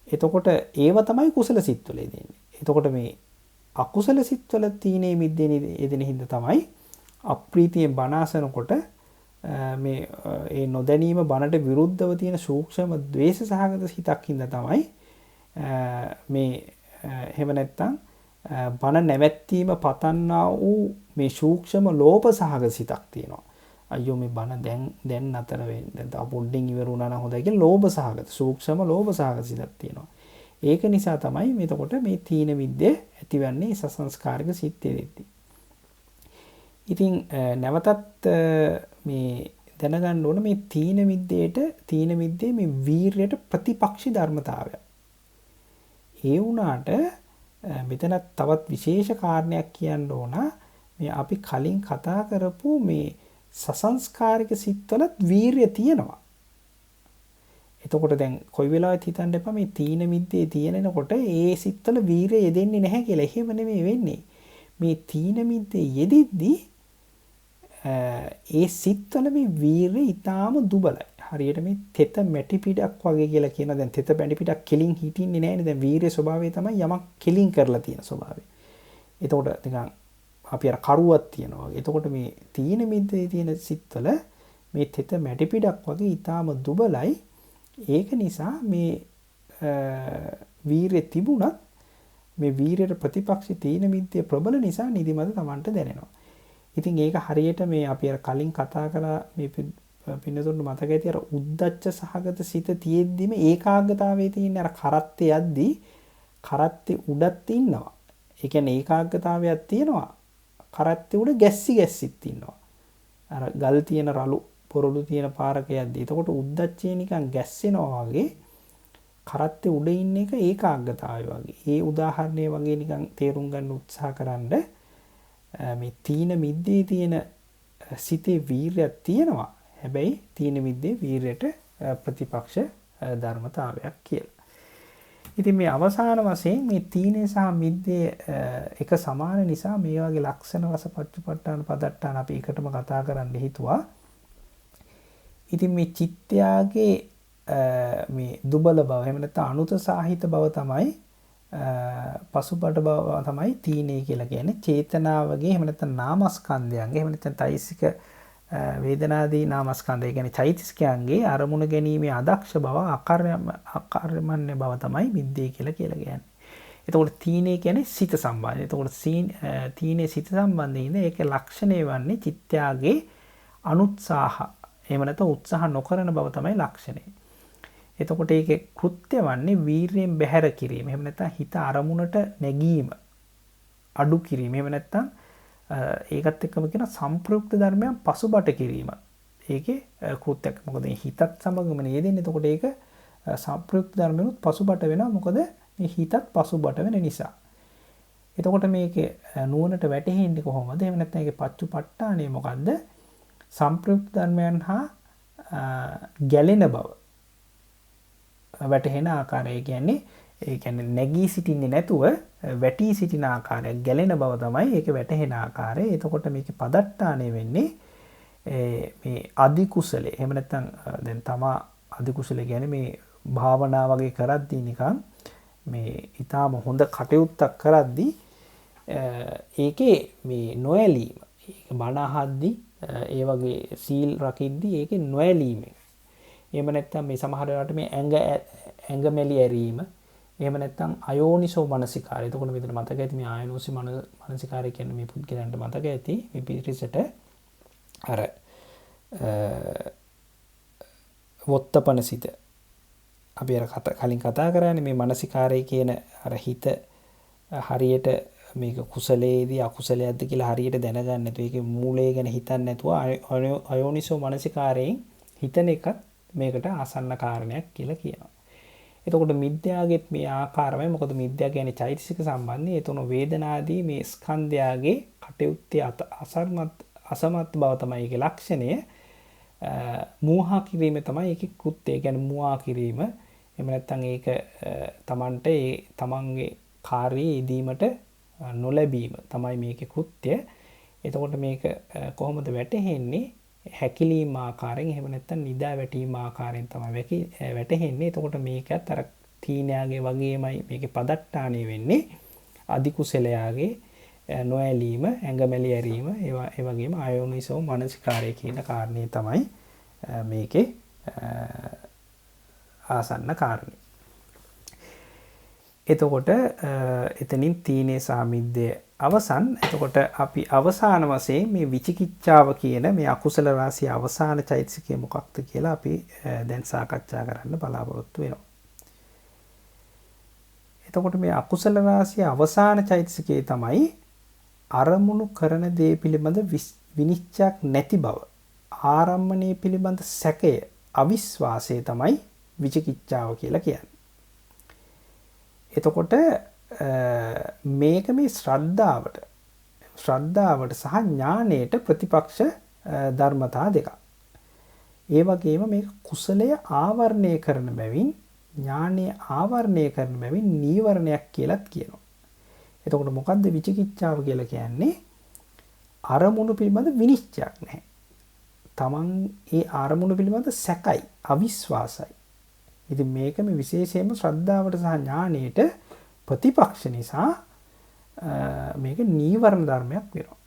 එතකොට ඒව තමයි කුසල සිත්වල දෙන්නේ. එතකොට මේ අකුසල සිත්වල තීනේ මිද්දේ යෙදෙන හින්දා තමයි අප්‍රීතියෙන් බණාසනකොට මේ ඒ නොදැනීම බණට විරුද්ධව තියෙන සූක්ෂම ද්වේෂ සහගත හිතක් හින්දා තමයි මේ එහෙම නැත්තම් බණ නැවැත්වීම පතන්නා වූ මේ සූක්ෂම ලෝභ සහගත සිතක් තියෙනවා. අයියෝ මේ බණ දැන් නතර වෙන්න. දැන් තව පොඩ්ඩෙන් ඉවර වුණා නම් හොඳයි කියලා ලෝභ සහගත සූක්ෂම ලෝභ සහගත සිතක් තියෙනවා. ඒක නිසා තමයි මෙතකොට මේ තීන මිද්දේ ඇතිවන්නේ සසංස්කාරික සිත්තේ දෙද්දී. ඉතින් නැවතත් මේ දැනගන්න ඕන මේ තීන මිද්දේ මේ වීරයට ප්‍රතිපක්ෂී ධර්මතාවය. ඒ වුණාට මෙතන තවත් විශේෂ කාරණයක් කියන්න ඕන. මේ අපි කලින් කතා කරපු මේ සසංස්කාරික සිත්වලත් වීරිය තියෙනවා. එතකොට දැන් කොයි වෙලාවෙත් හිතන්න එපා මේ තීන මිද්දේ තියෙනකොට ඒ සිත්වල වීරිය යෙදෙන්නේ නැහැ කියලා. එහෙම නෙමෙයි වෙන්නේ. මේ තීන මිද්දේ යෙදිද්දී ඒ සිත්වල මේ වීරිය ඊටාම දුබලයි. හරියට මේ තෙත මැටි පිටක් වගේ කියලා කියන. දැන් තෙත මැටි පිටක් කෙලින් හිටින්නේ නැහැනේ. දැන් වීරිය ස්වභාවය තමයි යමක් කෙලින් කරලා තියෙන ස්වභාවය. එතකොට නිකන් අපි අර කරුවක් තියනවා වගේ. එතකොට මේ තීන මිද්දේ තියෙන සිත්වල මේ තෙත මැටි පිටක් වගේ ඊටාම දුබලයි. ඒක නිසා මේ වීරිය තිබුණත් මේ වීරියට ප්‍රතිපක්ෂ තීන මිද්දේ ප්‍රබල නිසා නිදිමත Tamanට දැනෙනවා. ඉතින් ඒක හරියට මේ අපි අර කලින් කතා කළා මේ පින්නතුන්ට මතක ඇති අර උද්දච්ච සහගත සිත තියෙද්දිම ඒකාග්‍රතාවයේ තියෙන අර කරත්තේ යද්දී කරත්තේ උඩත් ඉන්නවා. ඒ කියන්නේ ඒකාග්‍රතාවයක් තියෙනවා. කරත්තේ උඩ ගැස්සිත් ඉන්නවා. අර ගල් තියෙන රළු පොරළු තියෙන පාරක යද්දී. එතකොට උද්දච්චය නිකන් ගැස්සෙනවා වගේ කරත්තේ උඩ ඉන්න එක ඒකාග්‍රතාවය වගේ. ඒ උදාහරණය වගේ නිකන් තේරුම් ගන්න උත්සාහ කරන්න මේ තීන මිද්දේ තියෙන සිතේ වීරියක් තියෙනවා. හැබැයි තීන මිද්දේ වීරයට ප්‍රතිපක්ෂ ධර්මතාවයක් කියලා. ඉතින් මේ අවසාන වශයෙන් මේ තීනේ සහ මිද්දේ එක සමාන නිසා මේ වගේ ලක්ෂණ රස පච්චපට්ඨාන පදට්ඨාන අපි එකටම කතා කරන්න හිතුවා. ඉතින් මේ චිත්තයාගේ මේ දුබල බව එහෙම නැත්නම් අනුතසාහිත බව තමයි පසුබට බව තමයි තීනේ කියලා කියන්නේ. චේතනාවගේ එහෙම නැත්නම් නාමස්කන්ධයන්ගේ එහෙම නැත්නම් තෛසික වේදනාදී නාමස්කන්ධය කියන්නේ චෛතසිකයන්ගේ අරමුණ ගැනීමේ අදක්ෂ බව අකාර්යමන්‍ය බව තමයි මිද්දේ කියලා කියන්නේ. එතකොට තීනේ කියන්නේ සිත සම්බන්ධයි. එතකොට තීනේ සිත සම්බන්ධයෙන් ඒකේ ලක්ෂණය වන්නේ චිත්තයාගේ අනුත්සාහ එහෙම නැත්නම් උත්සාහ නොකරන බව තමයි ලක්ෂණය. එතකොට ඒකේ කෘත්‍ය වන්නේ වීරියෙන් බැහැර කිරීම. එහෙම නැත්නම් හිත අරමුණට නැගීම අඩු කිරීම. එහෙම නැත්නම් ඒකත් එක්කම කියන සම්ප්‍රයුක්ත ධර්මයන් පසුබට කිරීම. ඒකේ කෘත්‍යයක්. මොකද මේ හිතත් සමගම නෙදෙන්නේ. එතකොට ඒක සම්ප්‍රයුක්ත ධර්මයන්ුත් පසුබට වෙනවා. මොකද මේ හිතත් පසුබට වෙන නිසා. එතකොට මේකේ නුවණට වැටෙන්නේ කොහොමද? එහෙම නැත්නම් ඒකේ පච්චුපට්ඨානේ මොකද්ද? සම්ප්‍රයුක්ත ධර්මයන් හා ගැලෙන බව. වැටෙන ආකාරය කියන්නේ නැගී සිටින්නේ නැතුව වැටී සිටින ආකාරය ගැලෙන බව තමයි ඒක වැටෙන ආකාරය. එතකොට මේකේ පදට්ඨානේ වෙන්නේ මේ අධි කුසලයේ. එහෙම නැත්නම් දැන් තමා අධි කුසලයේ කියන්නේ මේ භාවනා වගේ කරද්දී නිකන් මේ ඊටාම හොඳ කටයුත්තක් කරද්දී ඒකේ මේ නොඇලීම. ඒක බණ අහද්දී ඒ වගේ සීල් රකිද්දී ඒකේ නොඇලීම. එහෙම නැත්නම් මේ සමහර වෙලාවට මේ ඇඟ මෙලි ඇරීම එහෙම නැත්නම් අයෝනිසෝ මනසිකාරය. එතකොට මෙතන මතක ඇති මේ ආයෝනිසෝ මනසිකාරය කියන්නේ මේ පුද්ගලයන්ට මතක ඇති මේ පිරිසට අර වොත්තපනසිත අපි අර කලින් කතා කරන්නේ මේ මනසිකාරය කියන අර හිත හරියට මේක කුසලයේදී අකුසලයේද කියලා හරියට දැනගන්න නැතුව ඒකේ මූලය ගැන හිතන්නේ නැතුව අයෝනිසෝ මනසිකාරයෙන් හිතන එකත් මේකට ආසන්න කාරණයක් කියලා කියනවා. එතකොට මිද්‍යාගෙත් මේ ආකාරමයි. මොකද මිද්‍යා කියන්නේ චෛතසික සම්බන්ධයි. එතන වේදනාදී මේ ස්කන්ධයාගේ කටයුත්තේ අසමත් බව තමයි ඒකේ ලක්ෂණය. මෝහා කිරීම තමයි ඒකේ කෘත්‍යය. ඒ කියන්නේ මුවා කිරීම. එහෙම නැත්නම් ඒක තමන්ට ඒ තමන්ගේ කාර්යයේ යෙදීමට නොලැබීම තමයි මේකේ කෘත්‍යය. එතකොට මේක කොහොමද වැටෙන්නේ? හැකිලීම ආකාරයෙන් එහෙම නැත්නම් නිදා වැටීම ආකාරයෙන් තමයි වැටෙන්නේ. එතකොට මේකත් අර තීනයාගේ වගේමයි මේකේ පදට්ඨානෙ වෙන්නේ. අධි කුසලයාගේ නොඇලීම, ඇඟමැලි ඇරීම, ඒ වගේම ආයෝනිසෝ මනසිකාරය කියන කාරණේ තමයි මේකේ ආසන්න කාරණේ. එතකොට එතනින් තීනේ සාමිද්දේ අවසන්. එතකොට අපි අවසාන වශයෙන් මේ විචිකිච්ඡාව කියන මේ අකුසල රාශිය අවසාන චෛතසිකය මොකක්ද කියලා අපි දැන් සාකච්ඡා කරන්න බලාපොරොත්තු වෙනවා. එතකොට මේ අකුසල රාශිය අවසාන චෛතසිකය තමයි අරමුණු කරන දේ පිළිබඳ විනිශ්චයක් නැති බව. ආරම්මණය පිළිබඳ සැකය, අවිශ්වාසය තමයි විචිකිච්ඡාව කියලා කියන්නේ. එතකොට මේක මේ ශ්‍රද්ධාවට සහ ඥානයට ප්‍රතිපක්ෂ ධර්මතා දෙකක්. ඒ වගේම මේක කුසලය ආවරණය කරන බැවින් ඥානය ආවරණය කරන බැවින් නීවරණයක් කියලාත් කියනවා. එතකොට මොකද්ද විචිකිච්ඡාව කියලා කියන්නේ? අරමුණු පිළිබඳ විනිශ්චයක් නැහැ. තමන් ඒ අරමුණු පිළිබඳ සැකයි, අවිශ්වාසයි. ඉතින් මේක මේ විශේෂයෙන්ම ශ්‍රද්ධාවට සහ ඥානයට ප්‍රතිපක්ෂ නිසා මේක නීවරණ ධර්මයක් වෙනවා.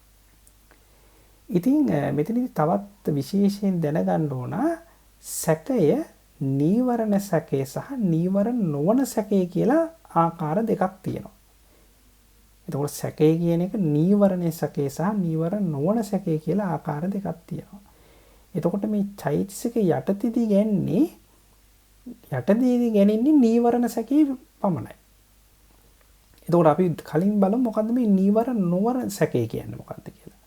ඉතින් මෙතනදී තවත් විශේෂයෙන් දැනගන්න ඕන සැකය නීවරණ සැකය සහ නීවරණ නොවන සැකය කියලා ආකාර දෙකක් තියෙනවා. එතකොට සැකය කියන එක නීවරණ සැකය සහ නීවරණ නොවන සැකය කියලා ආකාර දෙකක් තියෙනවා. එතකොට මේ චෛතසික යටතේදී ගැනෙන්නේ නීවරණ සැකේ පමණයි. එතකොට අපි කලින් බලමු මොකද්ද මේ නීවරණ නොවන සැකේ කියන්නේ මොකද්ද කියලා.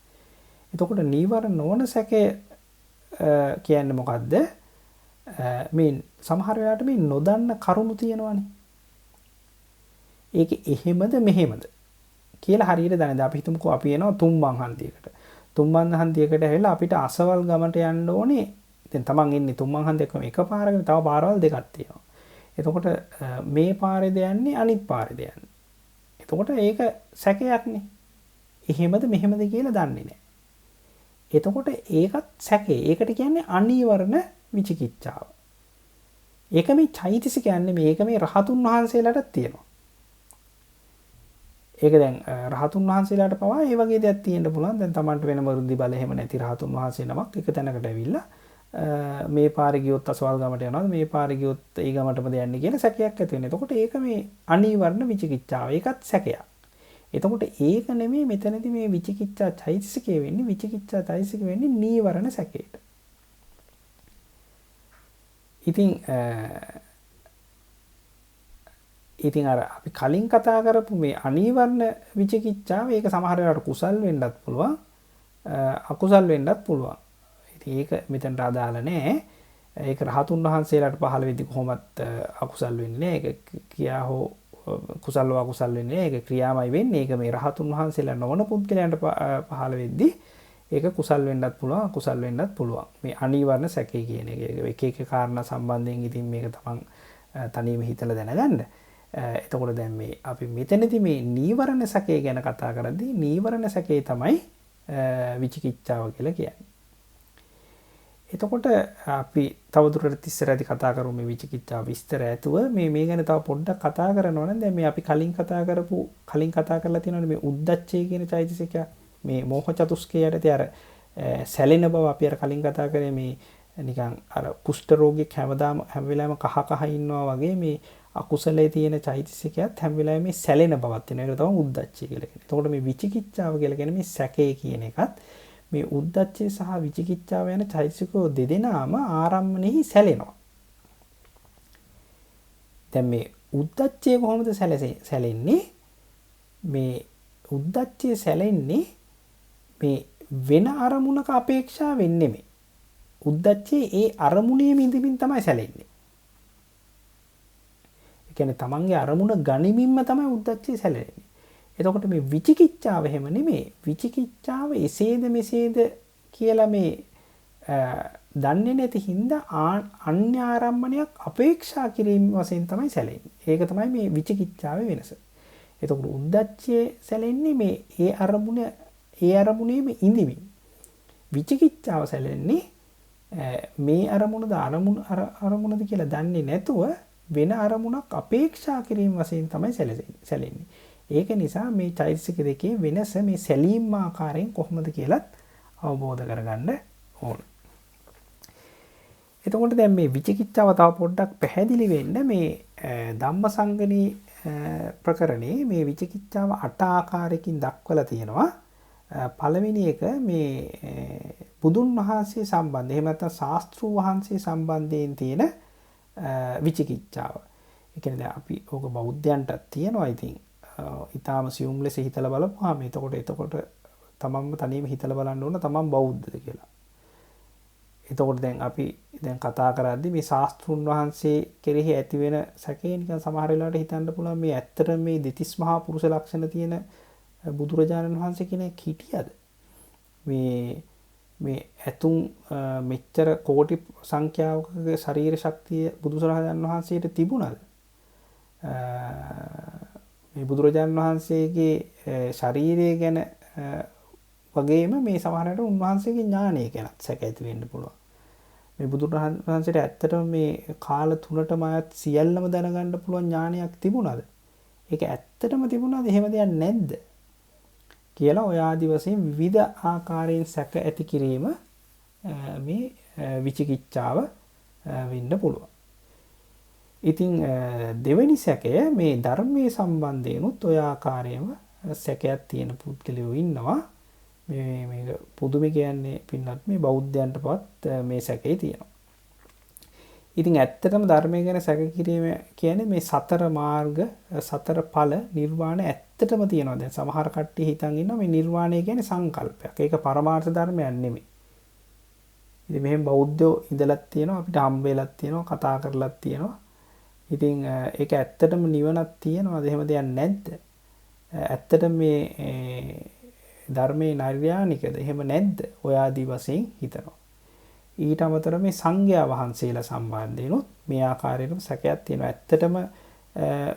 එතකොට නීවරණ නොවන සැකේ කියන්නේ මොකද්ද? මේ සමහර වෙලාවට මේ නොදන්න කරුණු තියෙනවානේ. ඒක එහෙමද මෙහෙමද කියලා හරියට දැනද අපි හිතමුකෝ අපි එනවා තුම්බන් හන්දියකට. තුම්බන් හන්දියකට ඇවිල්ලා අපිට අසවල් ගමට යන්න ඕනේ. දැන් තමන් ඉන්නේ තුම්බන් හන්දියකම එක පාරකට තව පාරවල් දෙකක් තියෙනවා. එතකොට මේ පාරේද යන්නේ අනිත් පාරේද යන්නේ. එතකොට ඒක සැකයක්නේ. එහෙමද මෙහෙමද කියලා දන්නේ නැහැ. එතකොට ඒකත් සැකේ. ඒකට කියන්නේ අනීවරණ විචිකිච්ඡාව. ඒක මේ චෛතසික කියන්නේ මේක මේ රහතුන් වහන්සේලාටත් තියෙනවා. ඒක දැන් රහතුන් වහන්සේලාට පවා ඒ වගේ දෙයක් තියෙන්න පුළුවන්. දැන් Tamanට වෙන වරුද්දි බල එහෙම නැති රහතුන් වහන්සේ නමක් එක තැනකට ඇවිල්ලා මේ පාරේ ගියොත් අසවල් ගමට යනවාද මේ පාරේ ගියොත් ඒ ගමටමද යන්නේ කියලා සැකයක් ඇති වෙනවා. එතකොට ඒක මේ අනීවරණ විචිකිච්ඡාව. ඒකත් සැකයක්. එතකොට ඒක නෙමෙයි මෙතනදී මේ විචිකිච්ඡා චෛතසිකය වෙන්නේ. විචිකිච්ඡා චෛතසික වෙන්නේ නීවරණ සැකයට. ඉතින් අර අපි කලින් කතා කරපු මේ අනීවරණ විචිකිච්ඡාව ඒක සමහර වෙලාවට කුසල් වෙන්නත් පුළුවන් අකුසල් වෙන්නත් පුළුවන්. ඉතින් ඒක මෙතනට අදාළ නැහැ. ඒක රහතුන් වහන්සේලාට පහළ වෙද්දී කොහොමත් අකුසල් වෙන්නේ නැහැ. ඒක ක්‍රියා හෝ කුසල්ව අකුසල් වෙන්නේ නැහැ. ඒක ක්‍රියාමයි වෙන්නේ. ඒක මේ රහතුන් වහන්සේලා නොවන පුද්ගලයන්ට පහළ වෙද්දී ඒක කුසල් වෙන්නත් පුළුවන් අකුසල් වෙන්නත් පුළුවන්. මේ අනීවරණ සැකේ කියන එක එක කාරණා සම්බන්ධයෙන් ඉතින් මේක තමන් තනියම හිතලා දැනගන්න. එතකොට දැන් මේ අපි මෙතනදී මේ නීවරණ සැකේ ගැන කතා කරද්දී නීවරණ සැකේ තමයි විචිකිච්ඡාව කියලා කියන්නේ. එතකොට අපි තවදුරටත් ඉස්සරහදී කතා කරමු මේ විචිකිච්ඡාව විස්තර ඇතුව මේ ගැන තව පොඩ්ඩක් කතා කරනවා නම් දැන් මේ අපි කලින් කතා කරලා තියෙනවානේ මේ උද්දච්චය කියන චෛතසිකය මේ මෝහ චතුස්කය යටතේ අර සැලෙන බව අපි අර කලින් කතා කරේ මේ නිකන් අර කුෂ්ඨ රෝගියෙක් හැම වෙලාවෙම කහ ඉන්නවා වගේ මේ අකුසලයේ තියෙන චෛතසිකයත් හැම වෙලාවෙම මේ සැලෙන බවක් තියෙනවා. ඒක තමයි උද්දච්චය කියලා කියන්නේ. එතකොට මේ විචිකිච්ඡාව කියලා කියන්නේ මේ සැකේ කියන එකත් මේ උද්දච්චය සහ විචිකිච්ඡාව යන චෛතසිකෝ දෙදෙනාම ආරම්මණයෙහි සැලෙනවා. දැන් මේ උද්දච්චය කොහොමද සැලෙන්නේ? මේ උද්දච්චය සැලෙන්නේ මේ වෙන අරමුණක අපේක්ෂාවෙන් නෙමෙයි. උද්දච්චයේ ඒ අරමුණේම ඉඳමින් තමයි සැලෙන්නේ. ඒ කියන්නේ තමන්ගේ අරමුණ ගනිමින්ම තමයි උද්දච්චය සැලෙන්නේ. එතකොට මේ විචිකිච්ඡාව එහෙම නෙමෙයි. විචිකිච්ඡාව එසේද මෙසේද කියලා මේ දන්නේ නැති හින්දා අන්‍ය ආරම්මණයක් අපේක්ෂා කිරීම වශයෙන් තමයි සැලෙන්නේ. ඒක තමයි මේ විචිකිච්ඡාවේ වෙනස. එතකොට උද්දච්චයේ සැලෙන්නේ මේ ඒ අරමුණේම ඉඳිමින්. විචිකිච්ඡාව සැලෙන්නේ මේ අරමුණද කියලා දන්නේ නැතුව වෙන අරමුණක් අපේක්ෂා කිරීම වශයෙන් තමයි සැලෙන්නේ. ඒක නිසා මේ චෛතසික දෙකේ වෙනස මේ සැලීම් ආකාරයෙන් කොහොමද කියලාත් අවබෝධ කරගන්න ඕන. එතකොට දැන් මේ විචිකිච්ඡාව තව පොඩ්ඩක් පැහැදිලි වෙන්න මේ ධම්මසංගණී ප්‍රකරණේ මේ විචිකිච්ඡාව 8 ආකාරයකින් දක්වලා තියෙනවා. පළවෙනි එක මේ බුදුන් වහන්සේ සම්බන්ධ එහෙම නැත්නම් ශාස්ත්‍රූ වහන්සේ සම්බන්ධයෙන් තියෙන විචිකිච්ඡාව. ඒ කියන්නේ දැන් අපි ඕක බෞද්ධයන්ටත් තියෙනවා. ඉතින් ඊටාම සියුම් ලෙස හිතලා බලපුවාම එතකොට තමන්ම තනියම හිතලා බලන්න ඕන තමන් බෞද්ධද කියලා. එතකොට දැන් අපි කතා කරද්දී මේ ශාස්ත්‍රුන් වහන්සේ කෙරෙහි ඇති වෙන සැකේ නිකන් සමහර වෙලාවට හිතන්න පුළුවන් මේ ඇත්තටම මේ දෙතිස් මහා පුරුෂ ලක්ෂණ තියෙන බුදුරජාණන් වහන්සේ කෙනෙක් හිටියද? මේ ඇතුම් මෙච්චර කෝටි සංඛ්‍යාවකගේ ශරීර ශක්තිය බුදුරජාණන් වහන්සේට තිබුණද? මේ බුදුරජාණන් වහන්සේගේ ශරීරය ගැන වගේම මේ සමහරවිට උන්වහන්සේගේ ඥානය ගැනත් සැක ඇති වෙන්න පුළුවන්. මේ බුදුරජාණන් වහන්සේට ඇත්තටම මේ කාල තුනටම අයත් සියල්ලම දැනගන්න පුළුවන් ඥානයක් තිබුණද? ඒක ඇත්තටම තිබුණාද? එහෙම දෙයක් නැද්ද? කියලා ඔය ආදි වශයෙන් විවිධ ආකාරයෙන් සැක ඇති කිරීම මේ විචිකිච්ඡාව වෙන්න පුළුවන්. ඉතින් දෙවෙනි සැකය මේ ධර්මයේ සම්බන්ධයෙන්ුත් ඔය ආකාරයෙන්ම සැකයක් තියෙන පුද්ගලයෝ ඉන්නවා. මේක පුදුම කියන්නේ පින්නත් මේ බෞද්ධයන්ටපත් මේ සැකේ තියෙනවා. ඉතින් ඇත්තටම ධර්මය ගැන සැක කිරීම කියන්නේ මේ සතර මාර්ග සතර ඵල නිර්වාණ ඇත්තටම තියෙනවා. දැන් සමහර කට්ටිය හිතන් ඉන්නවා මේ නිර්වාණය කියන්නේ සංකල්පයක්. ඒක පරමාර්ථ ධර්මයක් නෙමෙයි. ඉතින් මෙහෙම බෞද්ධයෝ ඉඳලත් තියෙනවා, අපිට හම්බ වෙලත් තියෙනවා, කතා කරලත් තියෙනවා. ඉතින් ඒක ඇත්තටම නිවනක් තියෙනවද? එහෙම දෙයක් නැද්ද? ඇත්තටම මේ ධර්මයේ නෛර්යානිකද? එහෙම නැද්ද? ඔය ආදී වශයෙන් හිතනවා. ඊට අමතරව මේ සංඝයා වහන්සේලා සම්බන්ධයෙන්ුත් මේ ආකාරයටම සැකයක් තියෙනවා. ඇත්තටම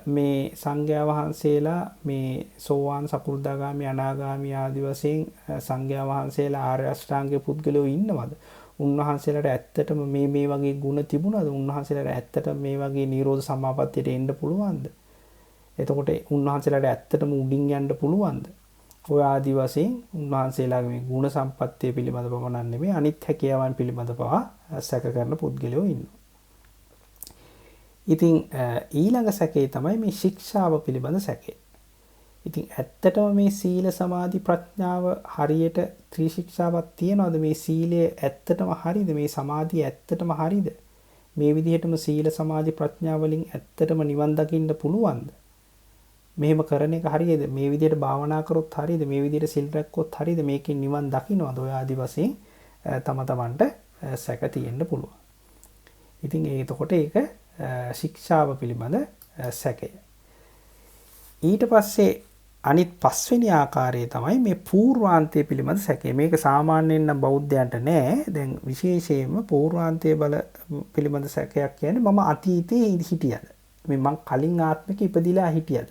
මේ සංඝයා වහන්සේලා මේ සෝවාන් සකු르දාගාමි අනාගාමි ආදී වශයෙන් සංඝයා වහන්සේලා ආර්ය අෂ්ටාංගික පුද්ගලයෝ ඉන්නවද? උන්වහන්සේලාට ඇත්තටම මේ වගේ ගුණ තිබුණාද? උන්වහන්සේලාට ඇත්තටම මේ වගේ නිරෝධ සමාපත්තියට එන්න පුළුවන්ද? එතකොට උන්වහන්සේලාට ඇත්තටම උඩින් යන්න පුළුවන්ද? ඔය ආදි වශයෙන් උන්වහන්සේලාගේ මේ ගුණ සම්පත්තිය පිළිබඳ පමණක් නෙමෙයි අනිත් හැකියාවන් පිළිබඳ පවා සැක කරන පුද්ගලයෝ ඉන්නවා. ඉතින් ඊළඟ සැකේ තමයි මේ ශික්ෂාව පිළිබඳ සැකේ. ඉතින් ඇත්තටම මේ සීල සමාධි ප්‍රඥාව හරියට ත්‍රිශික්ෂාවක් තියනවාද? මේ සීලය ඇත්තටම හරියද? මේ සමාධිය ඇත්තටම හරියද? මේ විදිහටම සීල සමාධි ප්‍රඥා වලින් ඇත්තටම නිවන් දකින්න පුළුවන්ද? මෙහෙම කරන එක හරියද? මේ විදිහට භාවනා කරොත් හරියද? මේ විදිහට සිල් රැක්කොත් හරියද? මේකෙන් නිවන් දකින්නවද? ඔය ආදි වශයෙන් තමන්ට සැක තියෙන්න පුළුවන්. ඉතින් එතකොට ඒක ශික්ෂාව පිළිබඳ සැකය. ඊට පස්සේ අනිත් පස්වෙනි ආකාරය තමයි මේ පූර්වාන්තය පිළිබඳ සැකය. මේක සාමාන්‍යයෙන් නම් බෞද්ධයන්ට නෑ. දැන් විශේෂයෙන්ම පූර්වාන්තය බල පිළිබඳ සැකයක් කියන්නේ මම අතීතයේ හිටියද? මම කලින් ආත්මික ඉපදිලා හිටියද?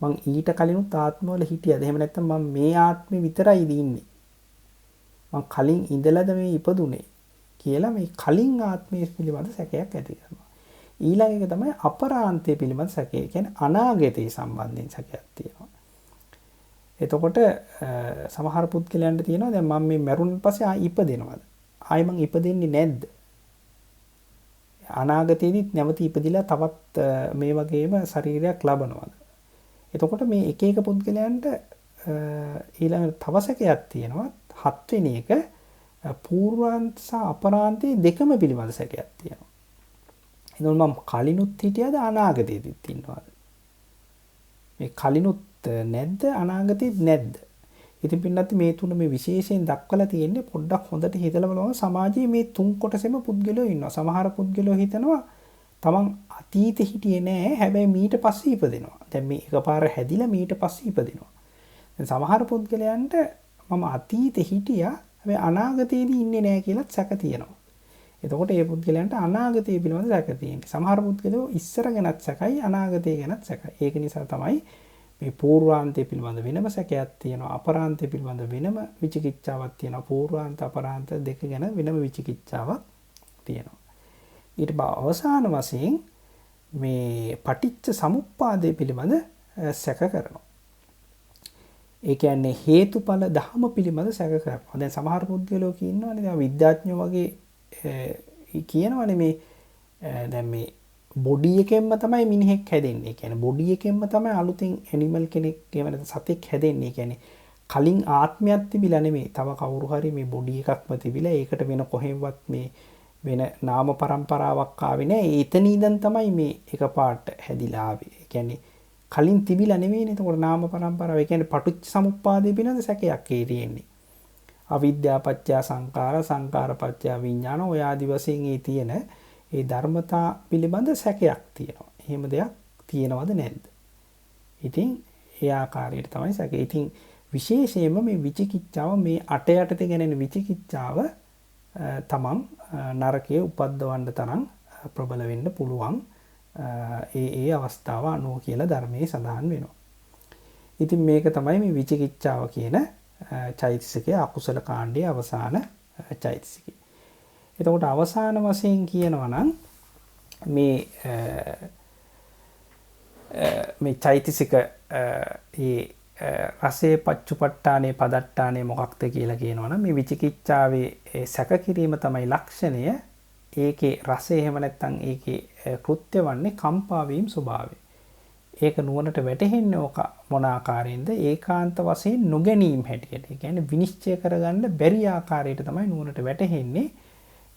මං ඊට කලිනුත් ආත්මවල හිටියද? එහෙම නැත්නම් මම මේ ආත්මෙ විතරයිද ඉන්නේ? මං කලින් ඉඳලාද මේ ඉපදුනේ කියලා මේ කලින් ආත්මය පිළිබඳ සැකයක් ඇති කරනවා. ඊළඟ එක තමයි අපරාන්තය පිළිබඳ සැකය. කියන්නේ අනාගතයේ සම්බන්ධයෙන් සැකයක් තියෙනවා. එතකොට සමහර පුද්ගලයන්ට තියෙනවා දැන් මම මේ මරුණන් පස්සේ ආයි ඉපදෙනවද? ආයි මං ඉපදෙන්නේ නැද්ද? අනාගතයේදීත් නැවත ඉපදිලා තවත් මේ වගේම ශරීරයක් ලබනවද? එතකොට මේ එක එක පුද්ගලයන්ට ඊළඟ තව සැකයක් තියෙනවා. හත්වෙනි එක පූර්වාන්ත සහ අපරාන්තයේ දෙකම පිළිබඳ සැකයක් තියෙනවා. එතකොට මම කලිනුත් හිටියද අනාගතයේදීත් ඉන්නවද? මේ කලිනුත් නැද්ද අනාගතයේත් නැද්ද? ඉතින් පින්නත් මේ තුන මේ විශේෂයෙන් දක්වලා තියෙන්නේ පොඩ්ඩක් හොඳට හිතලා බලනවා සමාජයේ මේ තුන් කොටසෙම පුද්ගලයෝ ඉන්නවා. සමහර පුද්ගලයෝ හිතනවා තමන් අතීතෙ හිටියේ නෑ හැබැයි මීට පස්සේ ඉපදෙනවා. දැන් මේ එකපාර හැදිලා මීට පස්සේ ඉපදෙනවා. දැන් සමහර පුද්ගලයන්ට මම අතීතෙ හිටියා හැබැයි අනාගතයේදී ඉන්නේ නෑ කියලා සැක තියෙනවා. එතකොට ඒ පුද්ගලයන්ට අනාගතය පිළිබඳ සැක තියෙනවා. සමහර පුද්ගලයෝ ඉස්සර ගැනත් සැකයි අනාගතය ගැනත් සැකයි. ඒක නිසා තමයි මේ පූර්වාන්තය පිළිබඳ වෙනම සැකයක් තියෙනවා. අපරාන්තය පිළිබඳ වෙනම විචිකිච්ඡාවක් තියෙනවා. පූර්වාන්ත අපරාන්ත දෙක ගැන වෙනම විචිකිච්ඡාවක් තියෙනවා. ඊට අවසාන වශයෙන් මේ පටිච්ච සමුප්පාදය පිළිබඳ සැක කරනවා. ඒ කියන්නේ හේතුඵල ධර්ම පිළිබඳ සැක කරනවා. දැන් සමහර පුද්ගලයෝ කියනවානේ දැන් විද්‍යාඥයෝ වගේ කියනවානේ මේ දැන් මේ බොඩි එකෙන්ම තමයි මිනිහෙක් හැදෙන්නේ. ඒ කියන්නේ බොඩි එකෙන්ම තමයි අලුතෙන් ඇනිමල් කෙනෙක් එහෙම නැත්නම් සතෙක් හැදෙන්නේ. ඒ කියන්නේ කලින් ආත්මයක් තිබිලා නෙමෙයි. තව කවුරු හරි මේ බොඩි එකක්ම තිබිලා ඒකට වෙන කොහෙන්වත් මේ වෙන නාම પરම්පරාවක් ආවේ නැහැ. එතන ඉඳන් තමයි මේ එකපාරට හැදිලා ආවේ. ඒ කියන්නේ කලින් තිබිලා නෙමෙයිනේ. ඒකට නාම પરම්පරාව. ඒ කියන්නේ පටිච්ච සමුප්පාදේ පිළිබඳ සැකයක් ඒ තියෙන්නේ. අවිද්‍යා පත්‍ය සංඛාර සංඛාර පත්‍ය විඥාන ඔය ආදි වශයෙන් ඒ තියෙන ඒ ධර්මතා පිළිබඳ සැකයක් තියෙනවා. එහෙම දෙයක් තියෙනවද නැද්ද? ඉතින් ඒ ආකාරයට තමයි සැකේ. ඉතින් විශේෂයෙන්ම මේ විචිකිච්ඡාව මේ අට යටතේ ගැනෙන විචිකිච්ඡාව තමන් නරකයේ උපද්දවන්න තරම් ප්‍රබල වෙන්න පුළුවන්. ඒ අවස්ථාව අනුව කියලා ධර්මයේ සඳහන් වෙනවා. ඉතින් මේක තමයි මේ විචිකිච්ඡාව කියන චෛතසිකයේ අකුසල කාණ්ඩයේ අවසාන චෛතසිකය. එතකොට අවසාන වශයෙන් කියනවා නම් මේ චෛතසික රසේ පච්චුපට්ඨානේ පදට්ඨානේ මොකක්ද කියලා කියනවනම් මේ විචිකිච්ඡාවේ සැක කිරීම තමයි ලක්ෂණය. ඒකේ රසය එහෙම නැත්නම් ඒකේ කෘත්‍ය වන්නේ කම්පා වීම ස්වභාවය. ඒක නුවණට වැටහෙන්නේ මොන ආකාරයෙන්ද? ඒකාන්ත වශයෙන් නොගැනීම හැටියට. ඒ කියන්නේ විනිශ්චය කරගන්න බැරි ආකාරයට තමයි නුවණට වැටහෙන්නේ.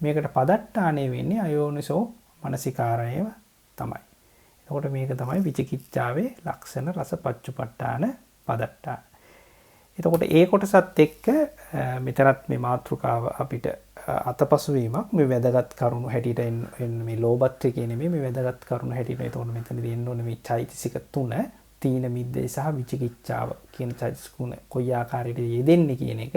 මේකට පදට්ඨානේ වෙන්නේ අයෝනිසෝ මනසිකාරයම තමයි. එතකොට මේක තමයි විචිකිච්ඡාවේ ලක්ෂණ රස පච්චුපට්ඨාන පදට්ඨාන. එතකොට ඒ කොටසත් එක්ක මෙතරත් මේ මාතෘකාව අපිට අතපසු වීමක් මේ වැදගත් කරුණු හැටියට එන්න මේ ලෝභත්වය කියන්නේ මේ වැදගත් කරුණු හැටියට. එතකොට මෙතනදී එන්න ඕනේ මේ චෛතසික තුන තීන මිද්දේ සහ විචිකිච්ඡාව කියන චෛතසික තුන කොයි ආකාරයකද යෙදෙන්නේ කියන එක.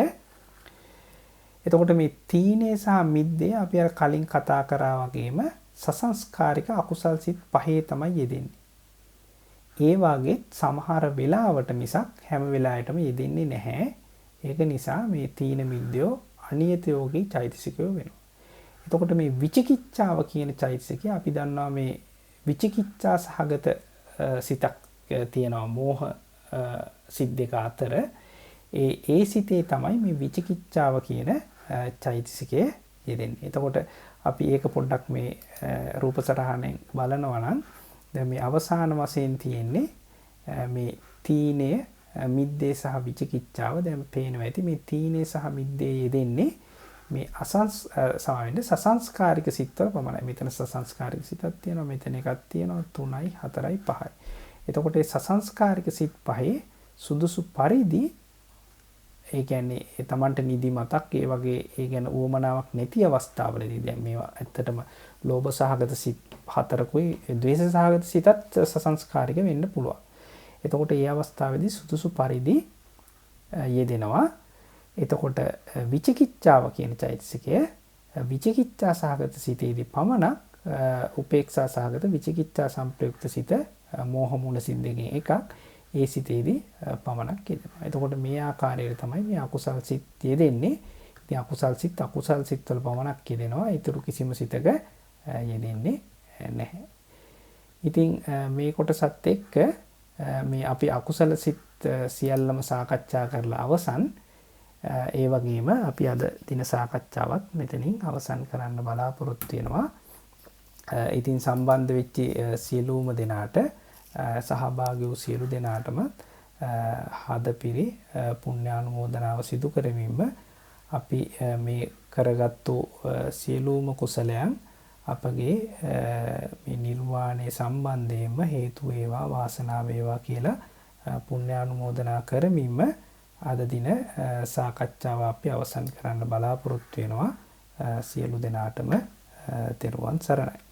එතකොට මේ තීනේ සහ මිද්දේ අපි අර කලින් කතා කරා වගේම සසංස්කාරික අකුසල් සිත් පහේ තමයි යෙදෙන්නේ. ඒ වගේ සමහර වෙලාවට මිසක් හැම වෙලාවෙටම යෙදෙන්නේ නැහැ. ඒක නිසා මේ තීන මිද්දයෝ අනියත යෝගී චෛතසිකයෝ වෙනවා. එතකොට මේ විචිකිච්ඡාව කියන චෛතසිකය අපි දන්නවා මේ විචිකිච්ඡා සහගත සිතක් තියෙනවා මෝහ සිත් දෙක අතර. ඒ සිතේ තමයි මේ විචිකිච්ඡාව කියන චෛතසිකය යෙදෙන්නේ. එතකොට අපි ඒක පොඩ්ඩක් මේ රූප සටහනෙන් බලනවා නම් දැන් මේ අවසාන වශයෙන් තියෙන්නේ මේ තීනය මිද්දේ සහ විචිකිච්ඡාව. දැන් පේනවා ඇති මේ තීනේ සහ මිද්දේ යෙදෙන්නේ මේ සසංස්කාරික සිත්වල පමණයි. මෙතන සසංස්කාරික සිතක් තියෙනවා, මෙතන එකක් තියෙනවා, 3යි 4යි 5යි. එතකොට මේ සසංස්කාරික සිත් පහේ සුදුසු පරිදි ඒ කියන්නේ ඒ Tamanට නිදි මතක් ඒ වගේ ඒ ගැන උවමනාවක් නැති අවස්ථාවලදී දැන් මේවා ඇත්තටම ලෝභ සහගත සිත් හතරකුයි ද්වේෂ සහගත සිතත් සසංස්කාරික වෙන්න පුළුවන්. එතකොට මේ අවස්ථාවේදී සුදුසු පරිදි යෙදෙනවා. එතකොට විචිකිච්ඡාව කියන චෛතසිකය විචිකිච්ඡා සහගත සිතේදී පමණක් උපේක්ෂා සහගත විචිකිච්ඡා සංප්‍රයුක්ත සිත මෝහ මූල සිත් දෙකෙන් එකක් ඒ සිතේදී පමණක් යෙදෙනවා. එතකොට මේ ආකාරයට තමයි මේ අකුසල් සිත් යෙදෙන්නේ. ඉතින් අකුසල් සිත් වල පමණක් යෙදෙනවා. ඊටු කිසිම සිතක යෙදෙන්නේ නැහැ. ඉතින් මේ කොටසත් එක්ක මේ අපි අකුසල සිත් සියල්ලම සාකච්ඡා කරලා අවසන්. ඒ වගේම අපි අද දින සාකච්ඡාවත් මෙතනින් අවසන් කරන්න බලාපොරොත්තු වෙනවා. ඉතින් සම්බන්ධ වෙච්ච සියලුම දෙනාට සහභාගී වූ සියලු දෙනාටම හදපිරි පුණ්‍යානුමෝදනාව සිදු කරමින්ම අපි මේ කරගත්තු සියලුම කුසලයන් අපගේ මේ නිර්වාණය සම්බන්ධයෙන්ම හේතු වේවා වාසනාව වේවා කියලා පුණ්‍යානුමෝදනා කරමින්ම අද දින සාකච්ඡාව අපි අවසන් කරන්න බලාපොරොත්තු වෙනවා. සියලු දෙනාටම තෙරුවන් සරණයි.